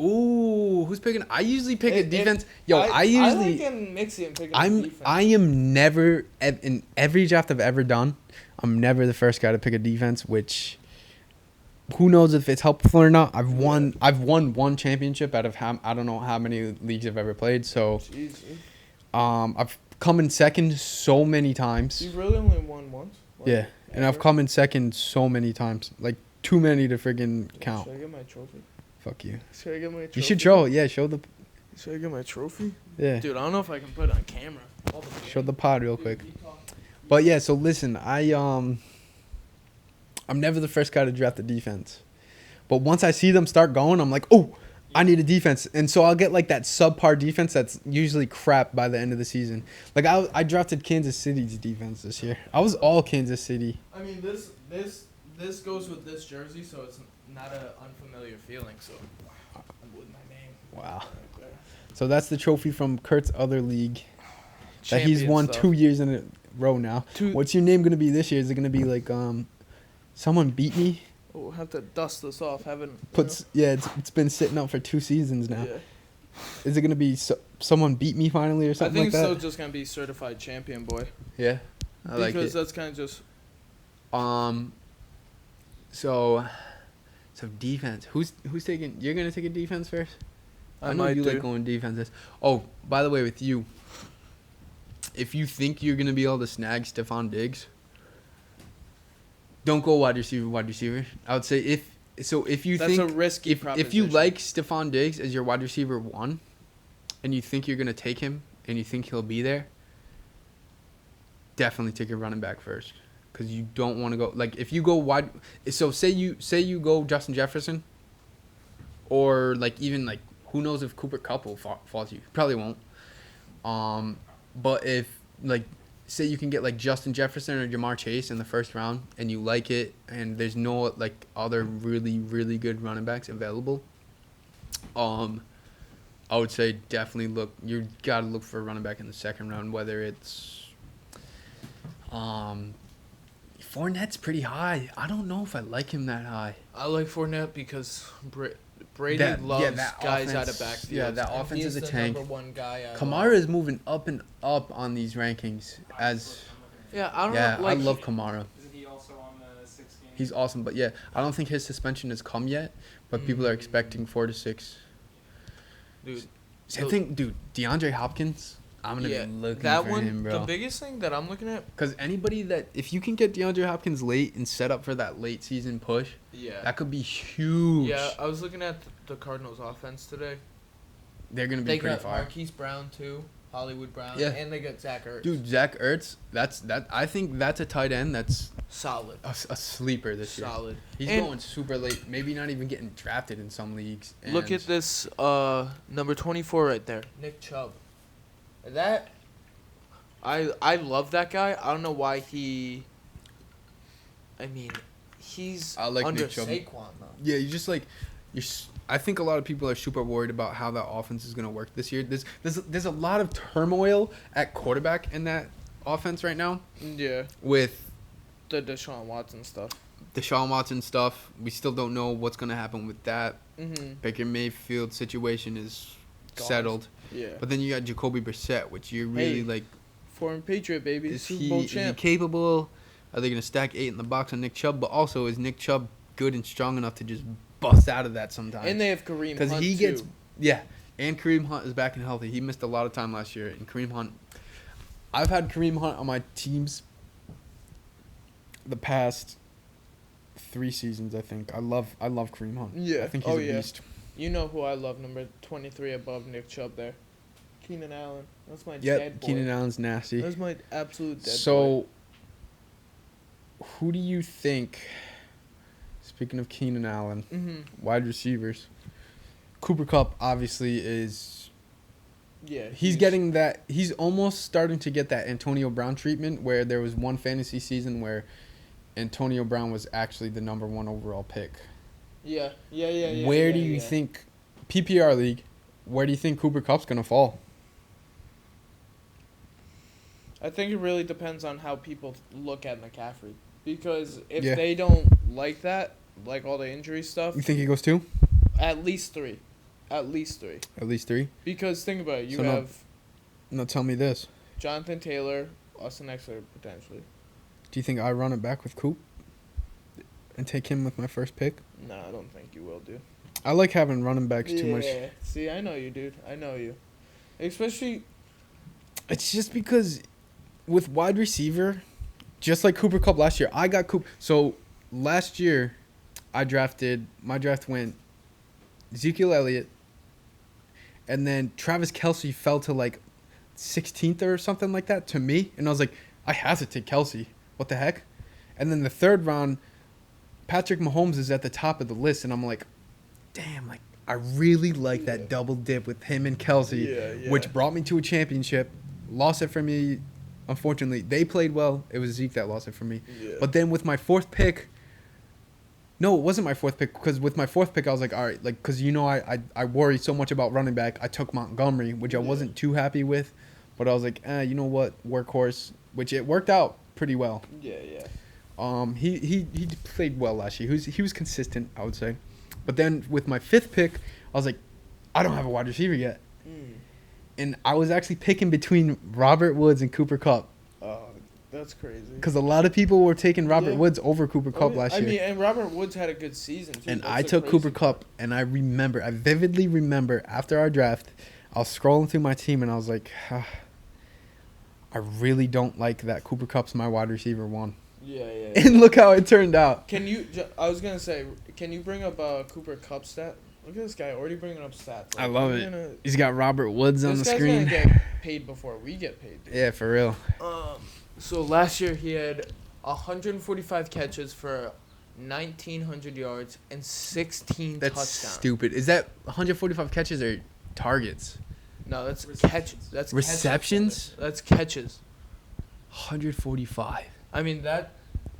Ooh, who's picking? I usually pick a It- defense. Yo, I I usually. like getting Mixie and picking the I defense. am never in every draft I've ever done. I'm never the first guy to pick a defense, which who knows if it's helpful or not. I've won one championship out of I don't know how many leagues I've ever played. So Jesus. I've come in second so many times. You really only won once? Like, Yeah, and I've ever? come in second so many times, like too many to friggin' count. Should I get my trophy? Fuck you. Should I get my trophy? You should show. Yeah, show the. Should I get my trophy? Yeah, Dude, I don't know if I can put it on camera. All the show the pod real quick. You talk. But yeah, so listen, I'm never the first guy to draft the defense. But once I see them start going, I'm like, oh, I need a defense. And so I'll get like that subpar defense that's usually crap by the end of the season. Like I drafted Kansas City's defense this year. I was all Kansas City. I mean, this goes with this jersey, so it's not an unfamiliar feeling. So, with my name. Wow. Right there. So that's the trophy from Kurt's other league that he's Champion won stuff. 2 years in a row now. What's your name going to be this year? Is it going to be like someone beat me? Oh, we'll have to dust this off. It's been sitting out for 2 seasons now. Yeah. Is it gonna be someone beat me finally or I something think like so. that? Just gonna be certified champion, boy. Yeah, I like Because it. that's kind of just. So defense. Who's taking? You're gonna take a defense first. I know might you do. like going defenses. Oh, by the way, with you, if you think you're gonna be able to snag Stephon Diggs, don't go wide receiver. I would say if you That's think a risky if you proposition. like Stephon Diggs as your wide receiver 1, and you think you're gonna take him and you think he'll be there, definitely take your running back first, because you don't want to go like if you go wide. So say you go Justin Jefferson, or like even like who knows if Cooper Kupp will fall to you? Probably won't. But if like say you can get like Justin Jefferson or Jamar Chase in the first round and you like it and there's no like other really really good running backs available, I would say definitely you got to look for a running back in the second round, whether it's Fournette's pretty high. I don't know if I like him that high. I like Fournette because Brady That guys offense- out of backfield. yeah, that and offense he's is a the tank. Number 1 guy. Kamara is moving up and up on these rankings as Yeah, I don't yeah, know. Like, I love Kamara. Isn't he also on the 6 game? He's awesome, but yeah, I don't think his suspension has come yet, but people are expecting 4 to 6. Dude, Same thing, dude. DeAndre Hopkins, I'm gonna be looking that for one, him, bro. the biggest thing that I'm looking at. Because anybody that, if you can get DeAndre Hopkins late and set up for that late season push, Yeah. that could be huge. Yeah, I was looking at the Cardinals' offense today. They're gonna be They pretty got fire. Marquise Brown too, Hollywood Brown, Yeah. and they got Zach Ertz. Dude, Zach Ertz, I think that's a tight end that's Solid. a sleeper this year. Solid. He's And going super late, maybe not even getting drafted in some leagues. Look at this number 24 right there, Nick Chubb. That I love that guy. I don't know why he. I mean, he's I like under Nick Chubb. Saquon though. Yeah, you just like I think a lot of people are super worried about how that offense is going to work this year. There's a lot of turmoil at quarterback in that offense right now Yeah, with the Deshaun Watson stuff. Deshaun Watson stuff. We still don't know what's going to happen with that. Mm-hmm. Baker Mayfield situation is Gone. settled. Yeah. But then you got Jacoby Brissett, which you're really Hey, like, Former Patriot baby, is Super Bowl he champ. capable? Are they going to stack 8 in the box on Nick Chubb? But also, is Nick Chubb good and strong enough to just bust out of that sometimes? And they have Kareem Because Hunt he too. gets, yeah, and Kareem Hunt is back and healthy. He missed a lot of time last year, and Kareem Hunt. I've had Kareem Hunt on my teams the past 3 seasons. I think I love Kareem Hunt. Yeah. I think he's Oh, a yeah. beast. You know who I love, number 23 above Nick Chubb there. Keenan Allen. That's my Yep, dead boy. Keenan Allen's nasty. That's my absolute dead boy. So, who do you think? Speaking of Keenan Allen, Mm-hmm. wide receivers, Cooper Kupp obviously is. Yeah. He's getting that. He's almost starting to get that Antonio Brown treatment, where there was one fantasy season where Antonio Brown was actually the number 1 overall pick. Yeah. Where do you think, PPR league, where do you think Cooper Kupp's gonna fall? I think it really depends on how people look at McCaffrey. Because if Yeah. they don't like that, like all the injury stuff, You think he goes 2? at least 3. At least 3. At least 3. Because think about it. You So no- have Now tell me this: Jonathan Taylor, Austin Eckler, potentially. do you think I run it back with Coop and take him with my first pick? No, I don't think you will, dude. I like having running backs too much. See, I know you, dude. I know you. Especially, It's just because with wide receiver, just like Cooper Kupp last year, I got Coop. So last year, my draft went Ezekiel Elliott, and then Travis Kelce fell to like 16th or something like that to me. And I was like, I have to take Kelce. What the heck? And then the 3rd round, Patrick Mahomes is at the top of the list. And I'm like, damn, like I really like that double dip with him and Kelce, which brought me to a championship. Lost it for me, unfortunately. They played well. It was Zeke that lost it for me. Yeah. But then with my 4th pick, no, it wasn't my 4th pick, because with my 4th pick, I was like, all right, like, because I worry so much about running back. I took Montgomery, which I wasn't too happy with, but I was like, you know what, workhorse, which it worked out pretty well. yeah. He played well last year. He was consistent, I would say. But then with my 5th pick, I was like, I don't have a wide receiver yet. And I was actually picking between Robert Woods and Cooper Kupp, Oh, that's crazy. because a lot of people were taking Robert Yeah. Woods over Cooper Kupp last year. I mean, and Robert Woods had a good season, too. And That's I the took crazy Cooper part. Kupp, and I vividly remember after our draft, I was scrolling through my team, and I was like, I really don't like that Cooper Kupp's my wide receiver 1. Yeah. And look how it turned out. I was going to say, can you bring up Cooper Kupp stat? Look at this guy already bringing up stats. I love we're it. gonna- He's got Robert Woods on the This guy's screen. gonna get paid before we get paid. Dude. Yeah, for real. So last year he had 145 catches for 1,900 yards and 16 That's touchdowns. stupid. Is that 145 catches or targets? No, that's Receptions. catches. That's Receptions? Catches. That's catches. 145. I mean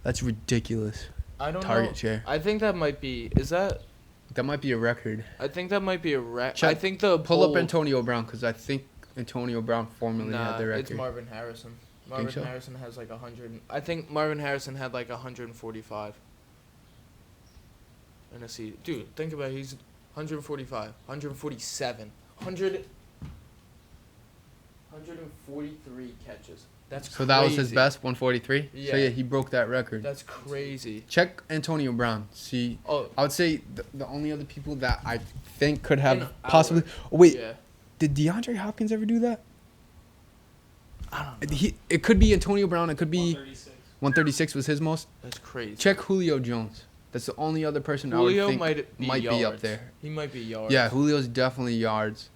That's ridiculous. I don't Target know. share. I think that might be. Is that? That might be a record. I think that might be a record. Check- I think the Pull up bold- Antonio Brown, because I think Antonio Brown formerly Nah, had the record. it's Marvin Harrison. Think Marvin so? Harrison has like 100. I think Marvin Harrison had like 145. In a season. Dude, think about it. He's 145, 147, 143 catches. That's crazy. So that was his best, 143? So Yeah. yeah, he broke that record. That's crazy. Check Antonio Brown. See, Oh, I would say the only other people that I think could have In possibly... our- Oh, wait, yeah. did DeAndre Hopkins ever do that? I don't know. It could be Antonio Brown. It could be 136. 136 was his most. That's crazy. Check Julio Jones. That's the only other person Julio I would think might be up yards. there. He might be yards. Yeah, Julio's definitely yards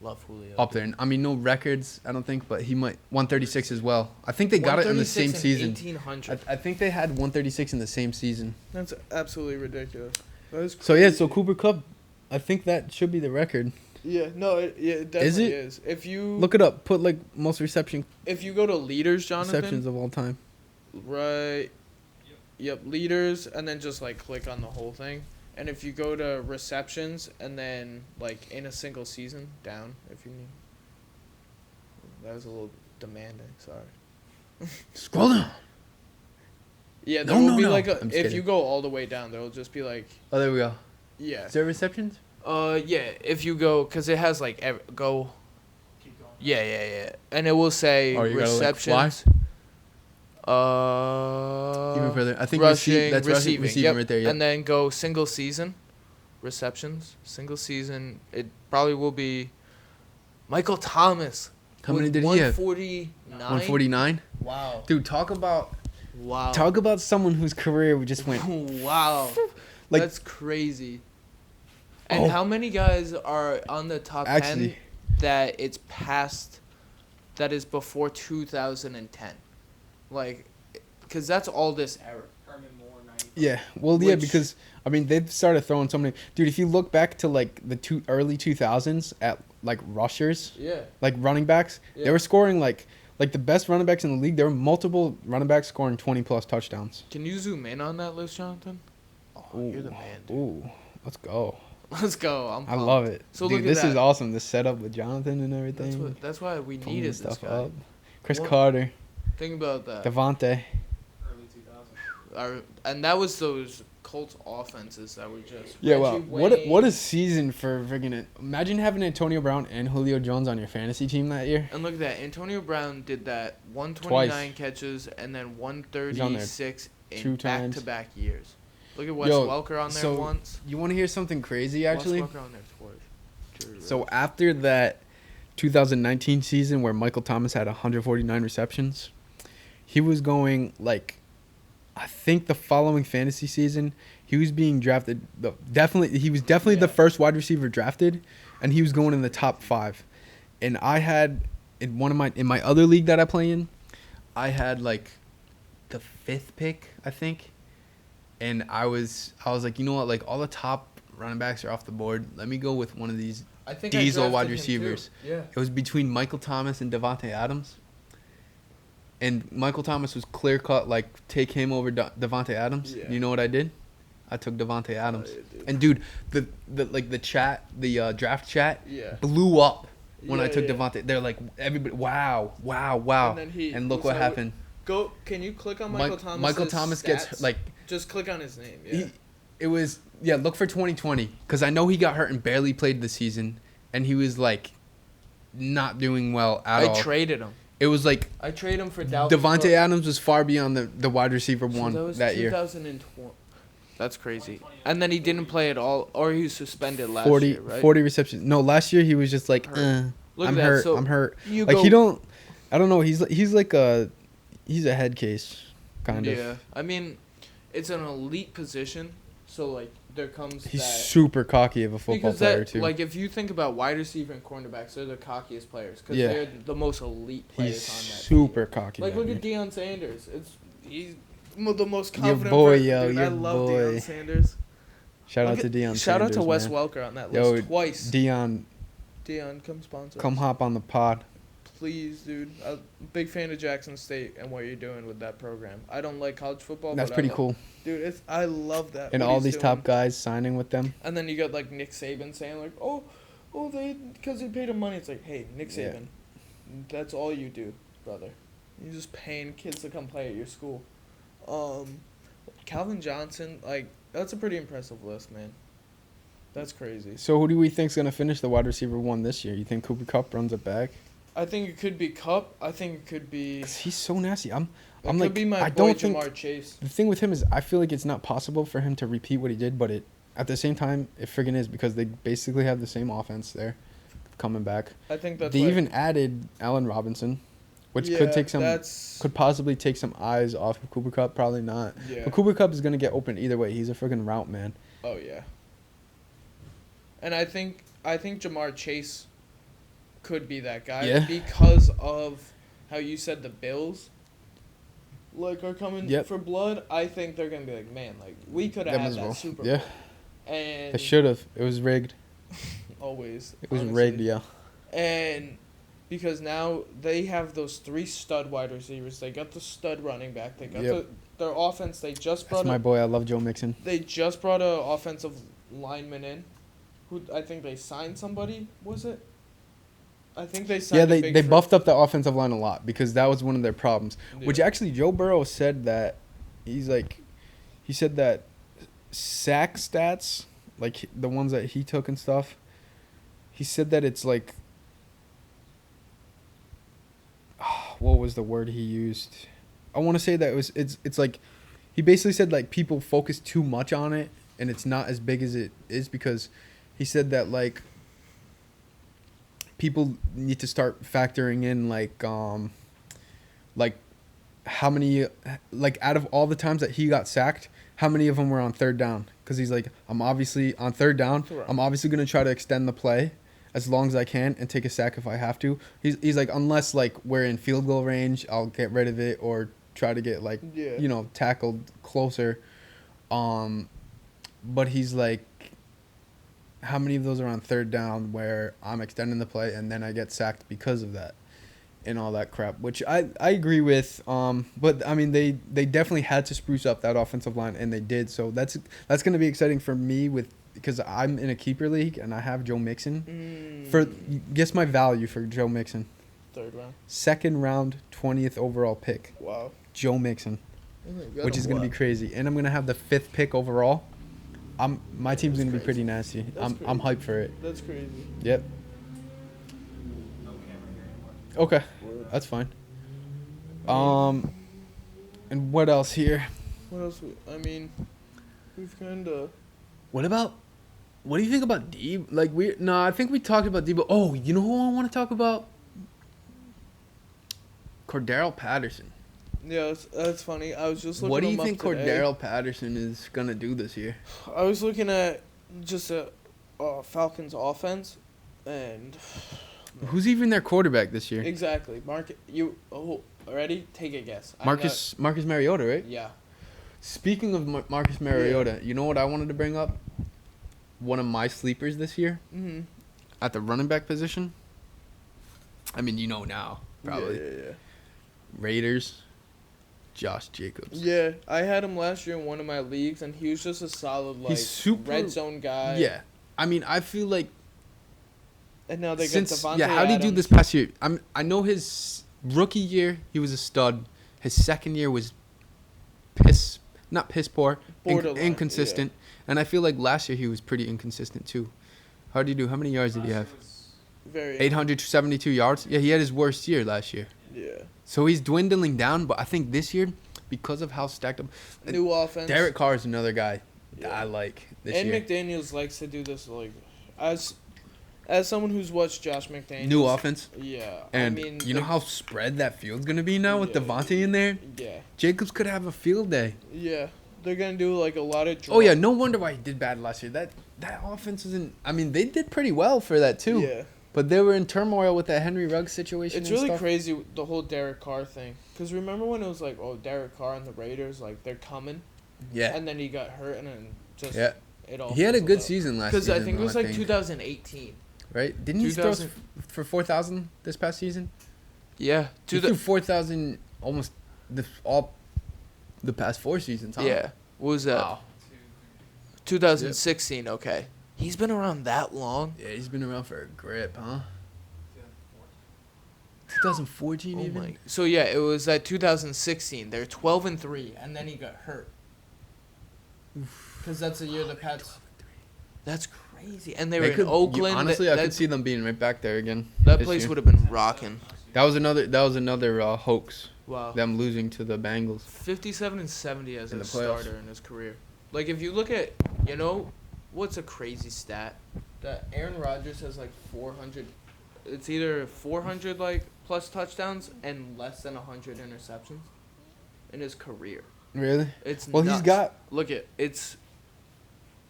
Love Julio. up there. And, I mean, no records, I don't think, but he might 136 as well. I think they got it in the same 136 season. 1800. I think they had 136 in the same season. That's absolutely ridiculous. That is So yeah, crazy. so Cooper Kupp, I think that should be the record. Yeah, no, it definitely is. If you Look it up. Put like most if you go to leaders, Jonathan, receptions of all time. right? Yep, leaders, and then just like click on the whole thing. And if you go to receptions and then like in a single season down, if you need. That was a little demanding. Sorry. Scroll down. Yeah, there No, will no, be no. like I'm a. just If kidding. you go all the way down, there will just be like. Oh, there we go. Yeah. Is there receptions? Yeah. If you go, cause it has like go. Keep going. Yeah. And it will say Oh, you gotta, like, fly? receptions. Even further. I think rushing, that's receiving, receiving yep. right there. Yep. And then go single season, receptions, single season. It probably will be Michael Thomas. How many with did he have? 149. 149. Wow. Dude, talk about someone whose career we just went. Wow. Like- That's crazy. And Oh. how many guys are on the top 10 Actually, that it's past, that is before 2010? Like, because that's all this era. Herman Moore, 90. yeah. Well, yeah, Which- because I mean they've started throwing so many. Dude, if you look back to like the early 2000s at like rushers, Yeah. like running backs, Yeah. they were scoring like the best running backs in the league. There were multiple running backs scoring 20 plus touchdowns. Can you zoom in on that list, Jonathan? Oh, you're the man, dude. Ooh, let's go. Let's go. I'm I pumped. love it. So Dude, look at this is that. awesome. The setup with Jonathan and everything. That's why we Pulling needed this this stuff guy. up. Chris What- Carter, Think about that. Devontae. Early 2000s. And that was those Colts offenses that were just. Yeah, wow. Reggie What Wayne. a season for friggin' imagine having Antonio Brown and Julio Jones on your fantasy team that year. And look at that. Antonio Brown did that 129 catches and then 136 2 in times. back-to-back years. Look at Wes Yo, Welker on there so once. You want to hear something crazy actually? Wes Welker on there twice. So after that 2019 season where Michael Thomas had 149 receptions, he was going like, I think the following fantasy season he was being drafted. He was definitely the first wide receiver drafted, and he was going in the top 5. And I had in my other league that I play in, I had like the 5th pick I think, and I was like, you know what, like all the top running backs are off the board. Let me go with one of these I think diesel I wide drafted him too. receivers. Yeah. It was between Michael Thomas and Devontae Adams. And Michael Thomas was clear cut, like take him over Devontae Adams. Yeah. You know what I did? I took Devontae Adams. yeah, dude. And dude, the draft chat Yeah. blew up when I Yeah, took yeah. Devontae. They're like, everybody, wow. And then he- And look so what happened. Go. Can you click on Michael Thomas? Michael Thomas gets like Just click on his name. Yeah. it was look for 2020 because I know he got hurt and barely played the season, and he was like not doing well at all. I traded him. It was like I traded him for Dalvin Devontae Cook. Adams was far beyond the wide receiver So one that was that year. 2020. That's crazy. And then he didn't play at all, or he was suspended last 40, year, right? 40 receptions. No, last year he was just like, Hurt. Look I'm at that. hurt. So I'm hurt. You Like go, I don't know. He's like he's a head case, kind of. Yeah, I mean, it's an elite position, so like there comes He's that. super cocky of a football Because player that, too. like, if you think about wide receiver and cornerbacks, they're the cockiest players because Yeah. they're the most elite players He's on that. super team. cocky. Like, that look at dude. Deion Sanders. The most Your confident. boy, dude, your I love boy. Deion Sanders. Shout out Look to at- Deion. Shout out to Sanders, Wes man. Welker on that Yo, list twice. Deion, Deion, come sponsor. come us. hop on the pod. Please, dude. I'm a big fan of Jackson State and what you're doing with that program. I don't like college football. That's but pretty I love, cool. dude. I love that. And what all he's these doing. top guys signing with them. And then you got like Nick Saban saying like, because he paid him money. It's like, hey, Nick Yeah. Saban, that's all you do, brother. You're just paying kids to come play at your school. Calvin Johnson, like, that's a pretty impressive list, man. That's crazy. So who do we think's gonna finish the wide receiver one this year? You think Cooper Kupp runs it back? I think it could be Cup. I think it could be. 'Cause he's so nasty. I'm Could like, be my I boy don't think Jamar Chase. the thing with him is I feel like it's not possible for him to repeat what he did, but it at the same time it friggin' is because they basically have the same offense there, coming back. I think that's They why- even added Allen Robinson, which Yeah, could possibly take some eyes off of Cooper Kupp. Probably not. Yeah. But Cooper Kupp is gonna get open either way. He's a freaking route man. Oh yeah. And I think Jamar Chase could be that guy because of how you said the Bills are coming for blood. I think they're gonna be like, man, we could have had that Super Bowl. Yeah. And they should have. It was rigged. Always. It was honestly. rigged, yeah. And because now they have those 3 stud wide receivers. They got the stud running back. They got their offense. They just brought. That's my boy. I love Joe Mixon. They just brought a offensive lineman in, who I think they signed somebody. Was it? I think they signed. Yeah, they buffed up the offensive line a lot because that was one of their problems. Yeah. Which actually, Joe Burrow said that he said that sack stats, like the ones that he took and stuff. He said that it's like, what was the word he used? I want to say that it's like, he basically said like people focus too much on it and it's not as big as it is because he said that like people need to start factoring in like how many, like out of all the times that he got sacked, how many of them were on third down? Because he's like, I'm obviously on third down. Correct. I'm obviously going to try to extend the play as long as I can and take a sack if I have to. He's like, unless like we're in field goal range, I'll get rid of it or try to get like, tackled closer. But he's like, how many of those are on third down where I'm extending the play and then I get sacked because of that and all that crap, which I agree with. But I mean, they definitely had to spruce up that offensive line and they did. So that's going to be exciting for me because I'm in a keeper league and I have Joe Mixon. Guess my value for Joe Mixon. Third round. Second round, 20th overall pick. Wow. Joe Mixon, which is going to be crazy. And I'm going to have the 5th pick overall. My team's going to be pretty nasty. I'm hyped for it. That's crazy. Yep. Okay, that's fine. And what else here? What else? We've kind of. What do you think about Debo? I think we talked about Debo. Oh, you know who I want to talk about? Cordero Patterson. Yeah, that's funny. I was just looking. What do you him up think today. Cordero Patterson is gonna do this year? I was looking at just a Falcons offense, and who's even their quarterback this year? Exactly, already take a guess. Marcus Mariota, right? Yeah. Speaking of Marcus Mariota, you know what I wanted to bring up? One of my sleepers this year at the running back position. I mean, you know now, probably. Yeah. Raiders, Josh Jacobs. Yeah, I had him last year in one of my leagues, and he was just a solid red zone guy. Yeah, I mean, I feel like. And now they get Devontae Yeah, how did he do this past year? I know his rookie year he was a stud. His second year was not piss poor, inconsistent. Yeah. And I feel like last year he was pretty inconsistent too. How did he do? How many yards did he have? 872 yards. Yeah, he had his worst year last year. Yeah. So he's dwindling down, but I think this year, because of how stacked up, new offense. Derek Carr is another guy that I like this year. And McDaniels likes to do this as someone who's watched Josh McDaniels. New offense. Yeah. And you know how spread that field's gonna be now with Devontae in there. Yeah. Jacobs could have a field day. Yeah. They're gonna do a lot of. Oh yeah, no wonder why he did bad last year. That offense isn't. I mean, they did pretty well for that too. Yeah. But they were in turmoil with that Henry Ruggs situation. It's really crazy, the whole Derek Carr thing. Because remember when it was Derek Carr and the Raiders, they're coming? Yeah. And then he got hurt and then just it all. He had a good season last season. Because I think it was 2018. Right? Didn't he throw for 4,000 this past season? Yeah. He threw 4,000 almost the past 4 seasons, huh? Yeah. What was that? Wow. 2016, okay. He's been around that long? Yeah, he's been around for a grip, huh? 2014 even? So, yeah, it was 2016. They're 12-3, and then he got hurt. Because that's the year the Pats... That's crazy. And they were in Oakland. Honestly, I could see them being right back there again. That place would have been rocking. That was another hoax. Wow. Them losing to the Bengals. 57-70 as a starter in his career. If you look at, what's a crazy stat? That Aaron Rodgers has 400. It's either 400 plus touchdowns and less than 100 interceptions in his career. Really? It's Well, nuts. Look at it's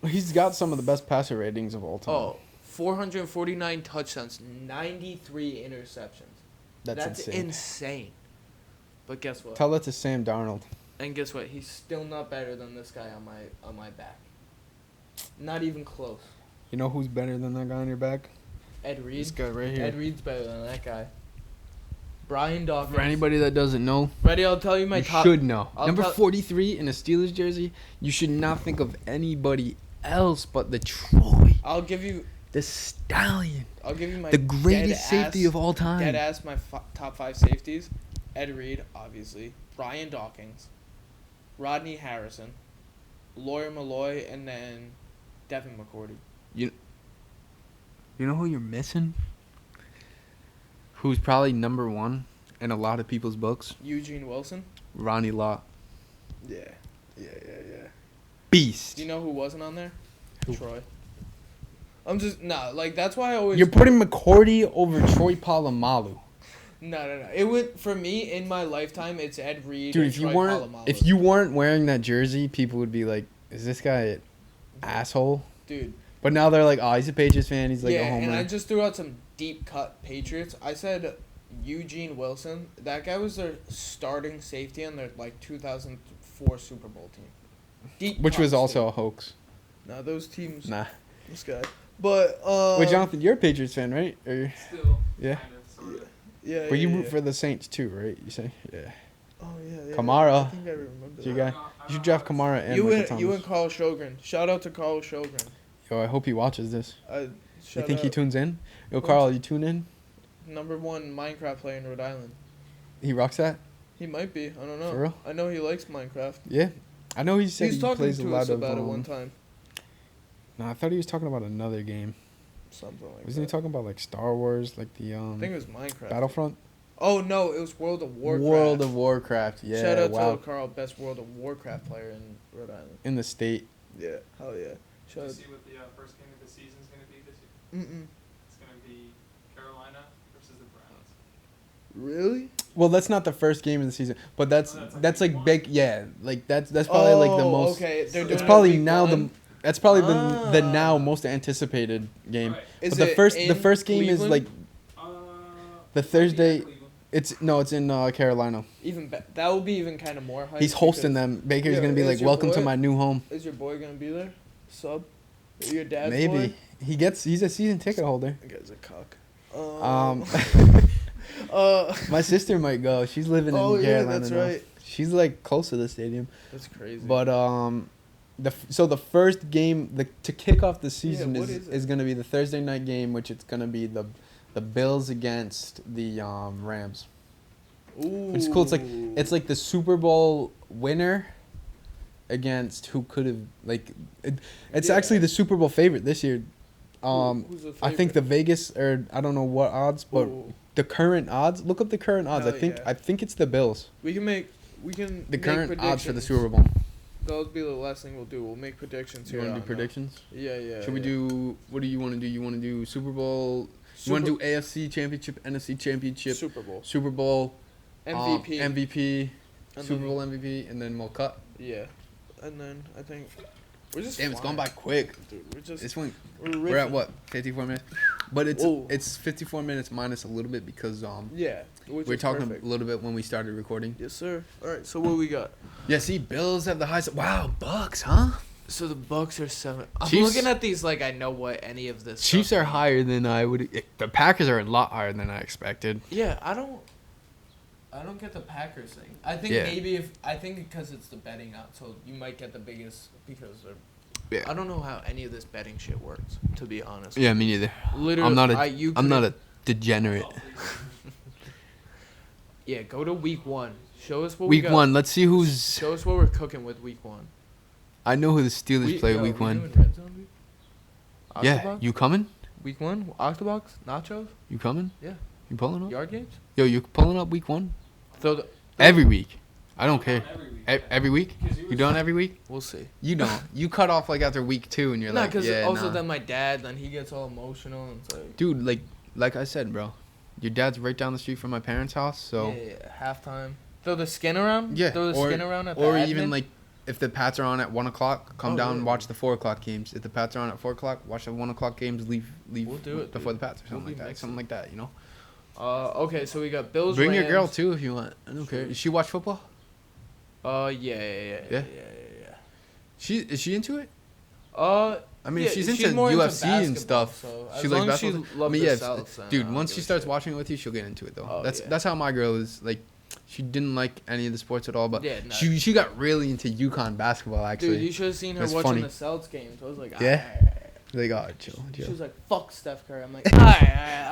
he's got some of the best passer ratings of all time. 449 touchdowns, 93 interceptions. That's insane. But guess what? Tell that to Sam Darnold. And guess what? He's still not better than this guy on my back. Not even close. You know who's better than that guy on your back? Ed Reed. This guy right here. Ed Reed's better than that guy. Brian Dawkins. For anybody that doesn't know, Ready? I'll tell you my you top. should know. I'll Number tell- 43 in a Steelers jersey. You should not think of anybody else but the Troy, I'll give you. the Stallion, I'll give you my the greatest safety of all time. Dead ass my top 5 safeties. Ed Reed, obviously. Brian Dawkins. Rodney Harrison. Lawyer Malloy, and then Devin McCourty. You know who you're missing? Who's probably number 1 in a lot of people's books? Eugene Wilson. Ronnie Lott. Yeah. Beast. Do you know who wasn't on there? Troy. I'm just that's why I always. You're putting McCourty over Troy Polamalu. No. It would for me in my lifetime. It's Ed Reed. Dude, and Troy Polamalu. if you weren't wearing that jersey, people would be like, "Is this guy an asshole?" Dude. But now they're like, "Oh, he's a Patriots fan. He's like a homer." And I just threw out some deep cut Patriots. I said Eugene Wilson. That guy was their starting safety on their 2004 Super Bowl team. Which was also a hoax. No, those teams. Nah. This guy. But Wait, Jonathan, you're a Patriots fan, right? Or Still. yeah. Kind of, sort of. Yeah. But you root for the Saints too, right? You say, yeah. Oh yeah. Kamara. I think I remember You that. got- You should draft Kamara and You Michael and Thomas. Carl Sjogren. Shout out to Carl Sjogren. Yo, I hope he watches this. You Shout think he out. tunes in? Yo, Carl, you tune in? Number 1 Minecraft player in Rhode Island. He rocks that? He might be. I don't know. For real? I know he likes Minecraft. Yeah. I know he said He's he talking plays a to lot us of. about it one time. No, I thought he was talking about another game. Something like Wasn't he that. talking about like Star Wars, like the I think it was Minecraft. Battlefront? Oh no, it was World of Warcraft. World of Warcraft. Yeah. Shout out wow. to Carl, best World of Warcraft player in Rhode Island. In the state. Yeah, hell yeah. Did Shout you out. see what the first game of the season is going to be this year? Mm-mm. It's going to be Carolina versus the Browns. Really? Well, that's not the first game of the season, but that's Oh, that's like that's week like one. big. Yeah, like that's probably like the most. Okay, they're It's doing it probably week now one? That's probably the Ah. now most anticipated game. Right. Is But the it first in game is Cleveland? like Uh, The might be Thursday- at Cleveland. it's in Carolina. that would be even kind of more hype. He's hosting because- them. Baker's Yeah, gonna be is like, your "Welcome to boy- my new home." Is your boy gonna be there? Sub? Your dad's Maybe boy? he's a season ticket holder. That guy's a cock. My sister might go. She's living in Oh, yeah, Carolina that's now. right. She's like close to the stadium. That's crazy. But the first game to kick off the season what is is it? gonna be the Thursday night game, which it's gonna be the Bills against the Rams. Ooh. Which is cool. It's like the Super Bowl winner against who could have it's Yeah. actually the Super Bowl favorite this year. Who's the I think the favorite? Vegas or I don't know what odds, but Ooh. the current odds. Look up the current odds. Hell I think yeah. it's the Bills. We can The make current odds for the predictions. Super Bowl. That'll be the last thing we'll do. We'll make predictions You here. want to do on, predictions? Yeah. Should we do? What do you want to do? You want to do Super Bowl? You want to do AFC Championship, NFC Championship, Super Bowl Super Bowl, MVP? MVP, And Super then- Bowl MVP, and then we'll cut. Yeah, and then I think we're just. Damn, it's gone flying. by quick. Dude, we're just. This one, We're, we're at riffing. what? 54 minutes. But Whoa. it's 54 minutes minus a little bit because Yeah, which we were is talking perfect. a little bit when we started recording. Yes, sir. All right, so what we got? Yeah, see, Bills have the highest. Wow, Bucks, huh? So the Bucks are 7. I'm Chiefs- looking at these like I know what any of this. Chiefs stuff are means. higher than I would. The Packers are a lot higher than I expected. Yeah, I don't get the Packers thing. I think Yeah. maybe I think because it's the betting out, so you might get the biggest because they're. Yeah. I don't know how any of this betting shit works, to be honest. Yeah, me neither. Literally, I'm not a. you I'm not couldn't- a degenerate. Oh, please. Yeah, go to week 1. Show us what we Week got. one. Let's see who's. Show us what we're cooking with week 1. I know who the Steelers play week we one. doing Red Zone week? Yeah, Octobox? you coming? Week 1? Octobox? Nachos? You coming? Yeah. You pulling up? Yard games? Yo, you pulling up week one? Throw the. Every week. I don't care. Every week. Every week? Because You doing every week? We'll see. You don't. You cut off like after week 2 and you're Nah, like, because yeah, also nah. then my dad, then he gets all emotional and it's like. Dude, like I said, bro. Your dad's right down the street from my parents' house, so Yeah, halftime. Throw the skin around. yeah. Throw the skin around at the or admin? even like if the Pats are on at 1:00, come Oh, down really? and watch the 4:00 games. If the Pats are on at 4:00, watch the 1:00 games. Leave We'll do it, before dude. the Pats or something We'll like be that. mixing. Something like that, you know. Okay, so we got Bills. Bring your Rams. girl too if you want. I don't care. Does she watch football? Yeah. Yeah? Is she into it? I mean, yeah, she's into more UFC and basketball, stuff. So She as like long as she basketball? loves I mean, the yeah, Celtics, then I dude. don't Once give she a starts shit. watching it with you, she'll get into it though. Oh, that's yeah. that's how my girl is. Like, she didn't like any of the sports at all, but Yeah, no. she got really into UConn basketball actually. Dude, you should have seen her That's watching funny. the Celtics games. I was like, Yeah? "Alright." Like, oh, chill. She was like, "Fuck Steph Curry." I'm like, "Alright."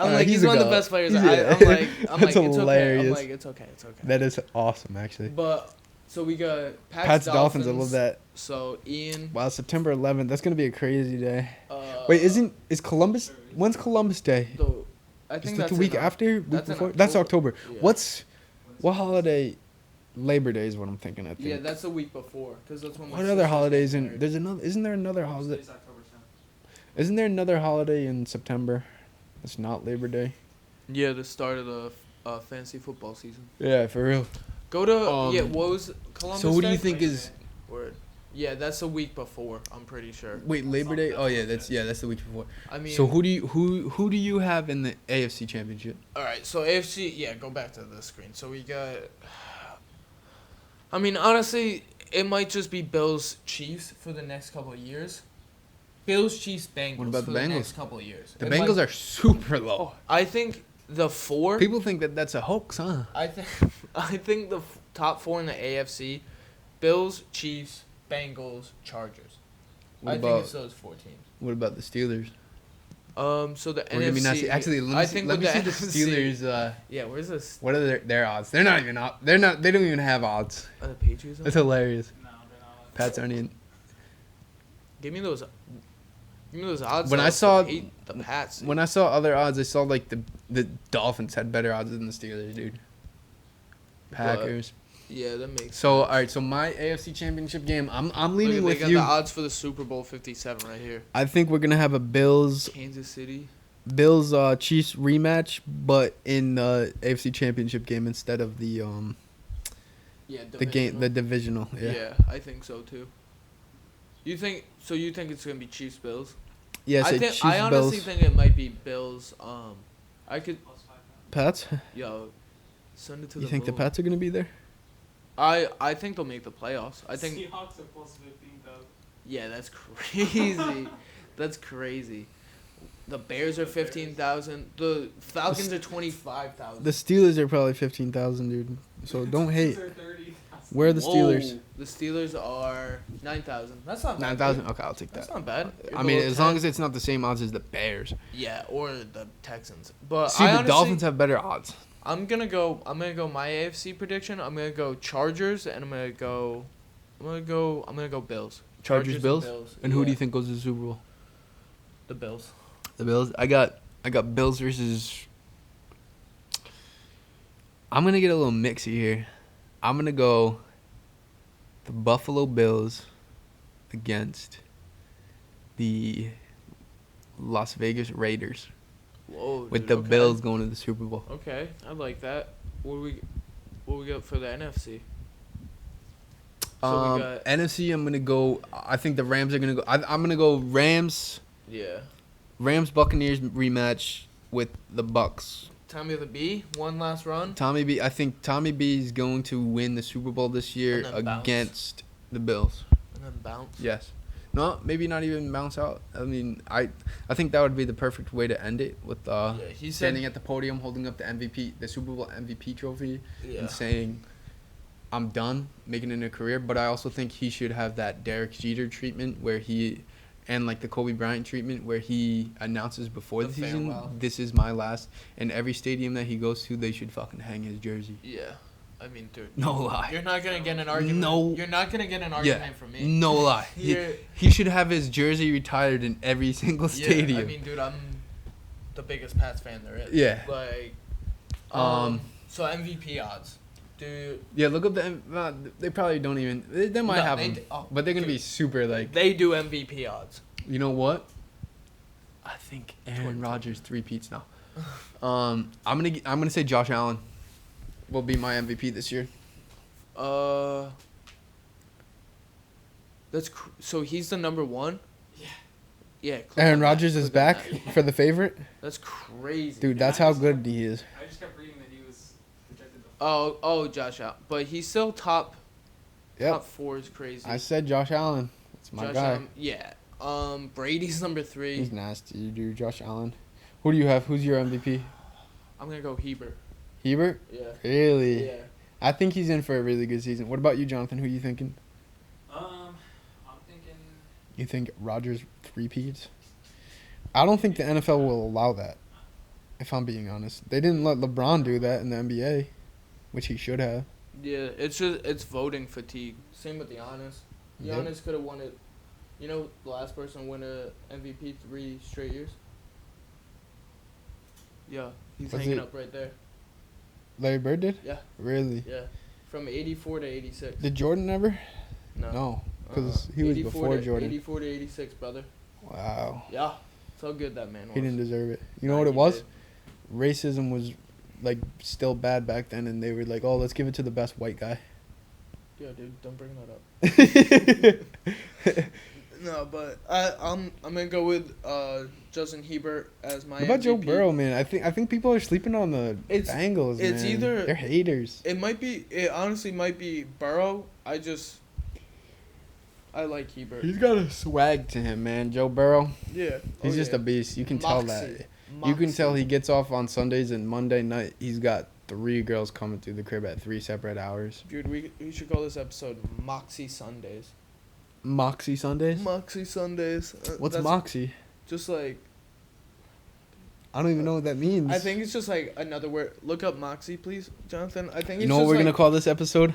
I'm like, he's a one of the god. best players. Yeah. I'm like, That's it's okay. I'm hilarious. like, it's okay. That is awesome, actually. But so we got Pats Dolphins. I love that. So Ian. Wow, September 11th. That's gonna be a crazy day. Uh, Wait, is Columbus? When's Columbus Day? I Is think that that's the week in after? Week that's in before? That's October. October. Yeah. What holiday? Labor Day is what I'm thinking. I think. Yeah, that's the week before, because that's when. my What other sisters holidays get in? married. There's another. Isn't there another holiday? It's October 10th. Isn't there another holiday in September? That's not Labor Day. Yeah, the start of the fantasy football season. Yeah, for real. Go to Um, what was Columbus? So what do you Day? think is? Word. Yeah, that's the week before. I'm pretty sure. Wait, Labor Day. Oh yeah, that's the week before. I mean, So who do you have in the AFC Championship? all right. So AFC. Yeah, go back to the screen. So we got. I mean, honestly, it might just be Bills Chiefs for the next couple of years. Bills Chiefs Bengals. What about for the Bengals? next couple of years? The It Bengals might- are super low. I think the four. People think that that's a hoax, huh? I think the top four in the AFC: Bills, Chiefs, Bengals, Chargers. What I about think it's those 4 teams. what about the Steelers? So the We're gonna be NFC. nasty. Actually, let me I see, think let me with see the the NFC Steelers. Yeah, where's this? What are their odds? They're not even out. They don't even have odds. Are the Patriots? on That's there? hilarious. No, they're not. Pats aren't in. Give me those. Give me those odds. When though, I saw- the Pats. When I saw other odds, I saw like the Dolphins had better odds than the Steelers, dude. Packers. Yeah, that makes. So all right, so my AFC Championship game, I'm leaning Look, with they got you. the odds for the Super Bowl 57 right here. I think we're gonna have a Bills Kansas City. Chiefs rematch, but in the AFC Championship game instead of the Yeah. the divisional. Yeah. Yeah, I think so too. You think so? You think it's gonna be Chiefs Bills? Yeah. I say think Chiefs, I honestly Bills, think it might be Bills. I could. Plus 5 pounds. Pats. Yo, send it to You the. think the moon. Pats are gonna be there? I think they'll make the playoffs. I think. Seahawks are plus 15,000. Yeah, that's crazy. That's crazy. The Bears are 15,000. The Falcons are 25,000. The Steelers are probably 15,000, dude. So don't hate. Are 30,000. Where are the Steelers? The Steelers are 9,000. That's not bad. 9,000. Okay, I'll take That's that. not bad. I mean, as long as it's not the same odds as the Bears. Yeah, or the Texans. But See, I the honestly, Dolphins have better odds. I'm gonna go my AFC prediction. I'm gonna go Chargers and I'm gonna go Bills. Chargers, and Bills. And who do Yeah, you think goes to the Super Bowl? The Bills. The Bills. I got Bills versus. I'm gonna get a little mixy here. I'm gonna go. The Buffalo Bills against the Las Vegas Raiders, Whoa. with dude, the okay. Bills going to the Super Bowl. Okay, I like that. What we got for the NFC? So we got NFC. I'm gonna go. I think the Rams are gonna go. I'm gonna go Rams. yeah. Rams Buccaneers rematch with the Bucks. Tommy the B, one last run. Tommy B. I think Tommy B is going to win the Super Bowl this year And then bounce. against the Bills. And then bounce. Yes. No, maybe not even bounce out. I mean, I think that would be the perfect way to end it with Yeah, he said. standing at the podium holding up the MVP, the Super Bowl MVP trophy, Yeah. and saying, "I'm done making it a career." But I also think he should have that Derek Jeter treatment where he, and like the Kobe Bryant treatment where he announces before The the season, farewell. "This is my last." And every stadium that he goes to, they should fucking hang his jersey. Yeah. I mean, dude. No lie. You're not gonna get an argument. No. You're not gonna get an argument from me. No lie. You're- He should have his jersey retired in every single stadium. Yeah, I mean, dude, I'm the biggest Pats fan there is. Yeah. Like, Um, so MVP odds, dude. Yeah, look up they probably don't even. They might No, have they them, d- oh, but they're gonna dude. be super like. They do MVP odds. You know what? I think Aaron Twenty. Rodgers 3-peats now. I'm gonna say Josh Allen will be my MVP this year. So he's the number one. Yeah. Yeah. click Aaron on that, Rodgers is click on back that. for the favorite. That's crazy. Dude, Yeah, that's I how just good kept- he is. I just kept reading that he was projected to. Oh, Josh Allen, but he's still top. Yep. Top 4 is crazy. I said Josh Allen. That's my Josh guy. Allen, yeah. Brady's number 3. He's nasty, dude. Josh Allen. Who do you have? Who's your MVP? I'm gonna go Hebert. Hebert? Yeah. Really? Yeah. I think he's in for a really good season. What about you, Jonathan? Who you thinking? I'm thinking. You think Rodgers repeats? I don't think the NFL will allow that. If I'm being honest, they didn't let LeBron do that in the NBA, which he should have. Yeah, it's voting fatigue. Same with Giannis. Yep. Giannis could have won it. You know, the last person to win a MVP 3 straight years. Yeah, he's Was hanging it- up right there. Larry Bird did? Yeah. Really? Yeah, from 84 to 86. Did Jordan ever? No, No, because he was 84 before to, Jordan. 84 to 86, brother. Wow. Yeah, that's how good that man was. He didn't deserve it. You know Nah, what it he was? did. Racism was like still bad back then, and they were like, "Oh, let's give it to the best white guy." Yeah, dude, don't bring that up. No, but I'm gonna go with Justin Herbert as my. What about Joe MVP. Burrow, man? I think people are sleeping on the Bengals. it's man. either- they're haters. It honestly might be Burrow. I like Hebert. He's got a swag to him, man. Joe Burrow. Yeah. He's just a beast. You can tell that. You can tell he gets off on Sundays, and Monday night he's got 3 girls coming through the crib at 3 separate hours. Dude, we should call this episode Moxie Sundays. Moxie Sundays? Moxie Sundays. What's that's Moxie? Just like, I don't even know what that means. I think it's just like another word. Look up Moxie, please, Jonathan. I think it's You know just what we're like, gonna call this episode?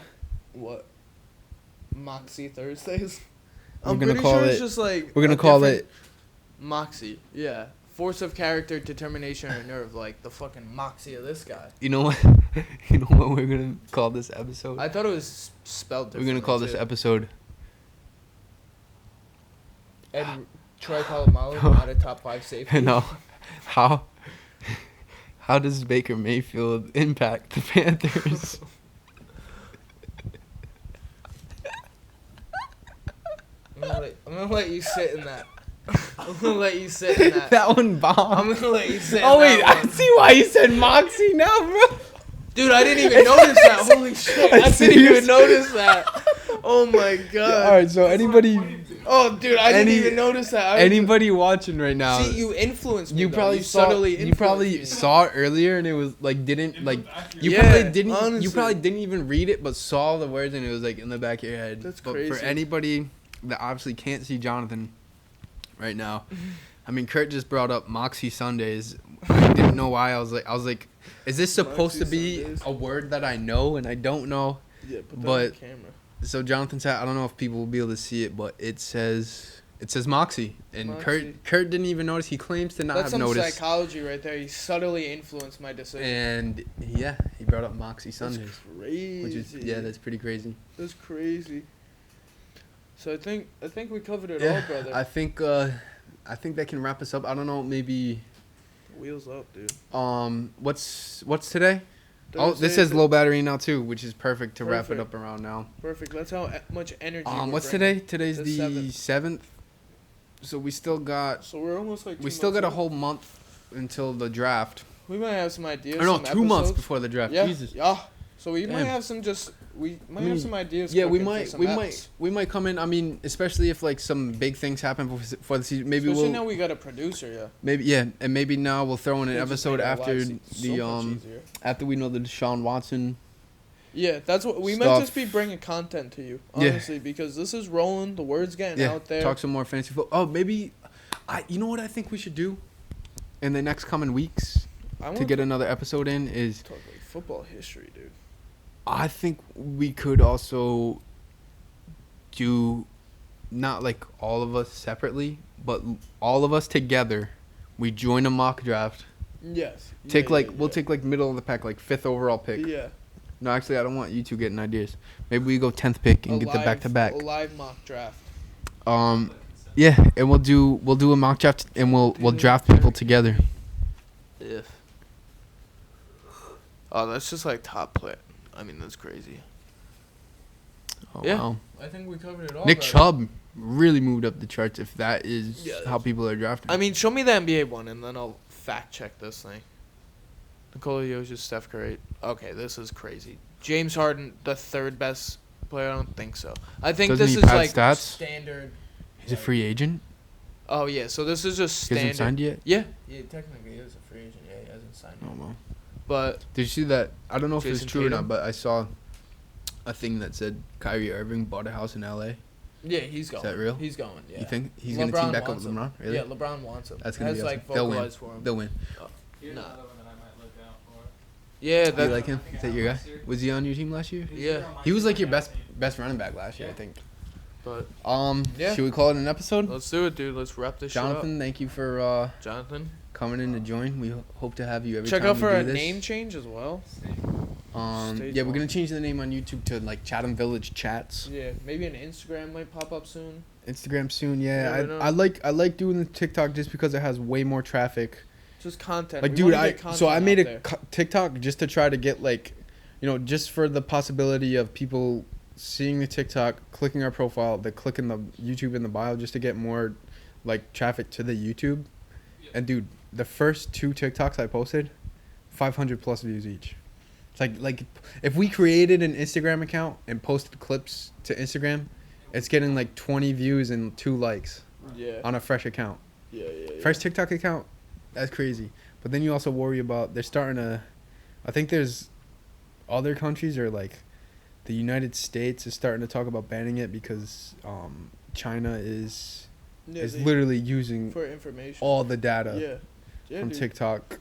What? Moxie Thursdays. We're I'm gonna pretty call sure it- it's just like We're gonna a call different- it. Moxie. Yeah. Force of character, determination, or nerve. Like the fucking moxie of this guy. You know what? You know what we're gonna call this episode? I thought it was spelled We're differently. gonna call this too. episode. And Troy Polamalu not a top 5 safety. No, how does Baker Mayfield impact the Panthers? I'm gonna let you sit in that. I'm gonna let you sit in that. That one bombed. I'm gonna let you sit. Oh in wait, that I one. see why you said Moxie now, bro. Dude, I didn't even notice that. Holy shit, I didn't Serious? even notice that. Oh my god. All right, so anybody Oh, dude, I didn't Any- even notice that. I anybody watching right now, see, you influenced me. you though. probably you saw subtly you influenced probably me. saw it earlier, and it was like didn't like you Yeah, probably didn't you honestly. probably didn't even read it, but saw the words, and it was like in the back of your head. That's but crazy. for anybody that obviously can't see Jonathan right now, I mean, Kurt just brought up Moxie Sundays. I didn't know why. I was like, is this supposed Moxie to be Sundays. a word that I know and I don't know? Yeah, put that but- on camera. So Jonathan said, I don't know if people will be able to see it, but it says Moxie, and Moxie. Kurt didn't even notice. He claims to not That's have some noticed. psychology right there. He subtly influenced my decision. And yeah, he brought up Moxie That's Sundays, crazy. which is that's pretty crazy. That's crazy. So I think we covered it Yeah, all, brother. I think that can wrap us up. I don't know, maybe Wheels up, dude. what's today? Oh, this Thursday, says low battery now too, which is perfect to wrap it Perfect. up around now. Perfect. That's how much energy. we're What's bringing. today? Today's The the 7th. So we still got So we're almost like. we 2 still got a months whole month until the draft. in. We might have some ideas. Or no, some 2 months episodes. before the draft. Yeah. Jesus. Yeah. So we might Damn. have some mean, have some ideas. Yeah, we cooking for might some we eps. might come in. I mean, especially if like some big things happen for the season. Maybe Especially we'll now we got a producer. Yeah. and maybe now we'll throw in an It'll just episode make our after lives so the much easier. after we know the Deshaun Watson. Yeah, that's what we might Stuff. just be bringing content to you, Yeah. honestly, because this is rolling. The word's getting Yeah, out there. talk some more fantasy football. Oh, maybe you know what I think we should do in the next coming weeks I to want get another episode in is talk like football history, dude. I think we could also do not like all of us separately, but all of us together. We join a mock draft. Yes. We'll take like middle of the pack, like 5th overall pick. Yeah. No, actually, I don't want you two getting ideas. Maybe we go 10th pick and get the back to back. A live mock draft. Yeah, and we'll do a mock draft and we'll draft people together. If. Oh, that's just like top play. I mean, that's crazy. Oh, Yeah. wow. I think we covered it all. Nick guys. Chubb really moved up the charts if that is Yeah, how people are drafting. I mean, show me the NBA one, and then I'll fact check this thing. Nikola Jokic, Steph Curry. Okay, this is crazy. James Harden, the third best player. I don't think so. I think Doesn't this he is pad like stats? standard. He's a free agent? Oh yeah, so this is just He hasn't standard. signed yet? Yeah, technically he is a free agent. Yeah, he hasn't signed Oh, yet. well. But Did you see that? I don't know if Jason it's true or Tatum? not, but I saw a thing that said Kyrie Irving bought a house in L.A. yeah, he's going. that real? He's going. Yeah. You think he's going to team back up wants with him. LeBron? Really? Yeah, LeBron wants him. That's going to be Has awesome. like They'll win. vocalized for him. They'll win. Here's Nah. another one that I might look out for. Yeah, Do you that. like him? Is that your guy? Was he on your team last year? Yeah. He was like your best running back last year, I think. But Yeah. Should we call it an episode? let's do it, dude. Let's wrap this Jonathan, thank you for shit up. Jonathan, coming in to join. We hope to have you every check time out we for do a this. name change as well. Stage Yeah, we're one. gonna change the name on YouTube to like Chatham Village Chats. Yeah, maybe an Instagram might pop up soon. Instagram soon. Yeah, Never know. I like doing the TikTok just because it has way more traffic. Just content. Like, We dude, wanna get content I made out a there. TikTok just to try to get like, just for the possibility of people seeing the TikTok, clicking our profile, clicking the YouTube in the bio, just to get more like traffic to the YouTube. And dude, the first 2 TikToks I posted, 500 plus views each. It's like if we created an Instagram account and posted clips to Instagram, it's getting like 20 views and 2 likes Yeah. on a fresh account. Yeah. First TikTok account, that's crazy. But then you also worry about they're starting to. I think there's other countries or like the United States is starting to talk about banning it because China is literally using for information. all the data Yeah. from dude. TikTok.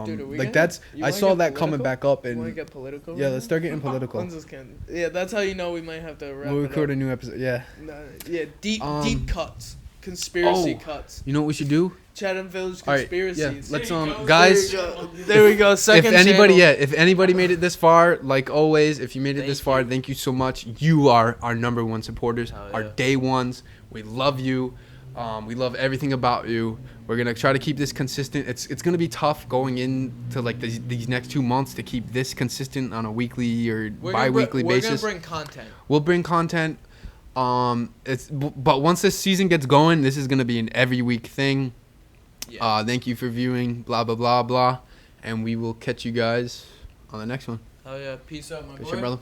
Dude, are we Like gonna- that's you I wanna saw get that coming political? back up You want to and get political? yeah, right let's now? start getting political. When's this can- Yeah, that's how you know we might have to wrap We'll it record up. a new episode. Yeah. Nah, yeah, deep Um, cuts, conspiracy oh. cuts, You know what we should do? Chatham Village All right. conspiracies. Yeah. Let's There you go. guys. There we go. Second channel. If anybody made it this far, like always, if you made it this Thank far, you. thank you so much. You are our number 1 supporters, Hell our yeah. day ones. We love you. We love everything about you. We're gonna try to keep this consistent. It's gonna be tough going into like these next 2 months to keep this consistent on a weekly or bi-weekly basis. We're gonna bring content. We'll bring content. But once this season gets going, this is gonna be an every week thing. Yeah. Thank you for viewing. Blah blah blah blah, and we will catch you guys on the next one. Oh yeah. Peace out, my Good boy. shit, brother.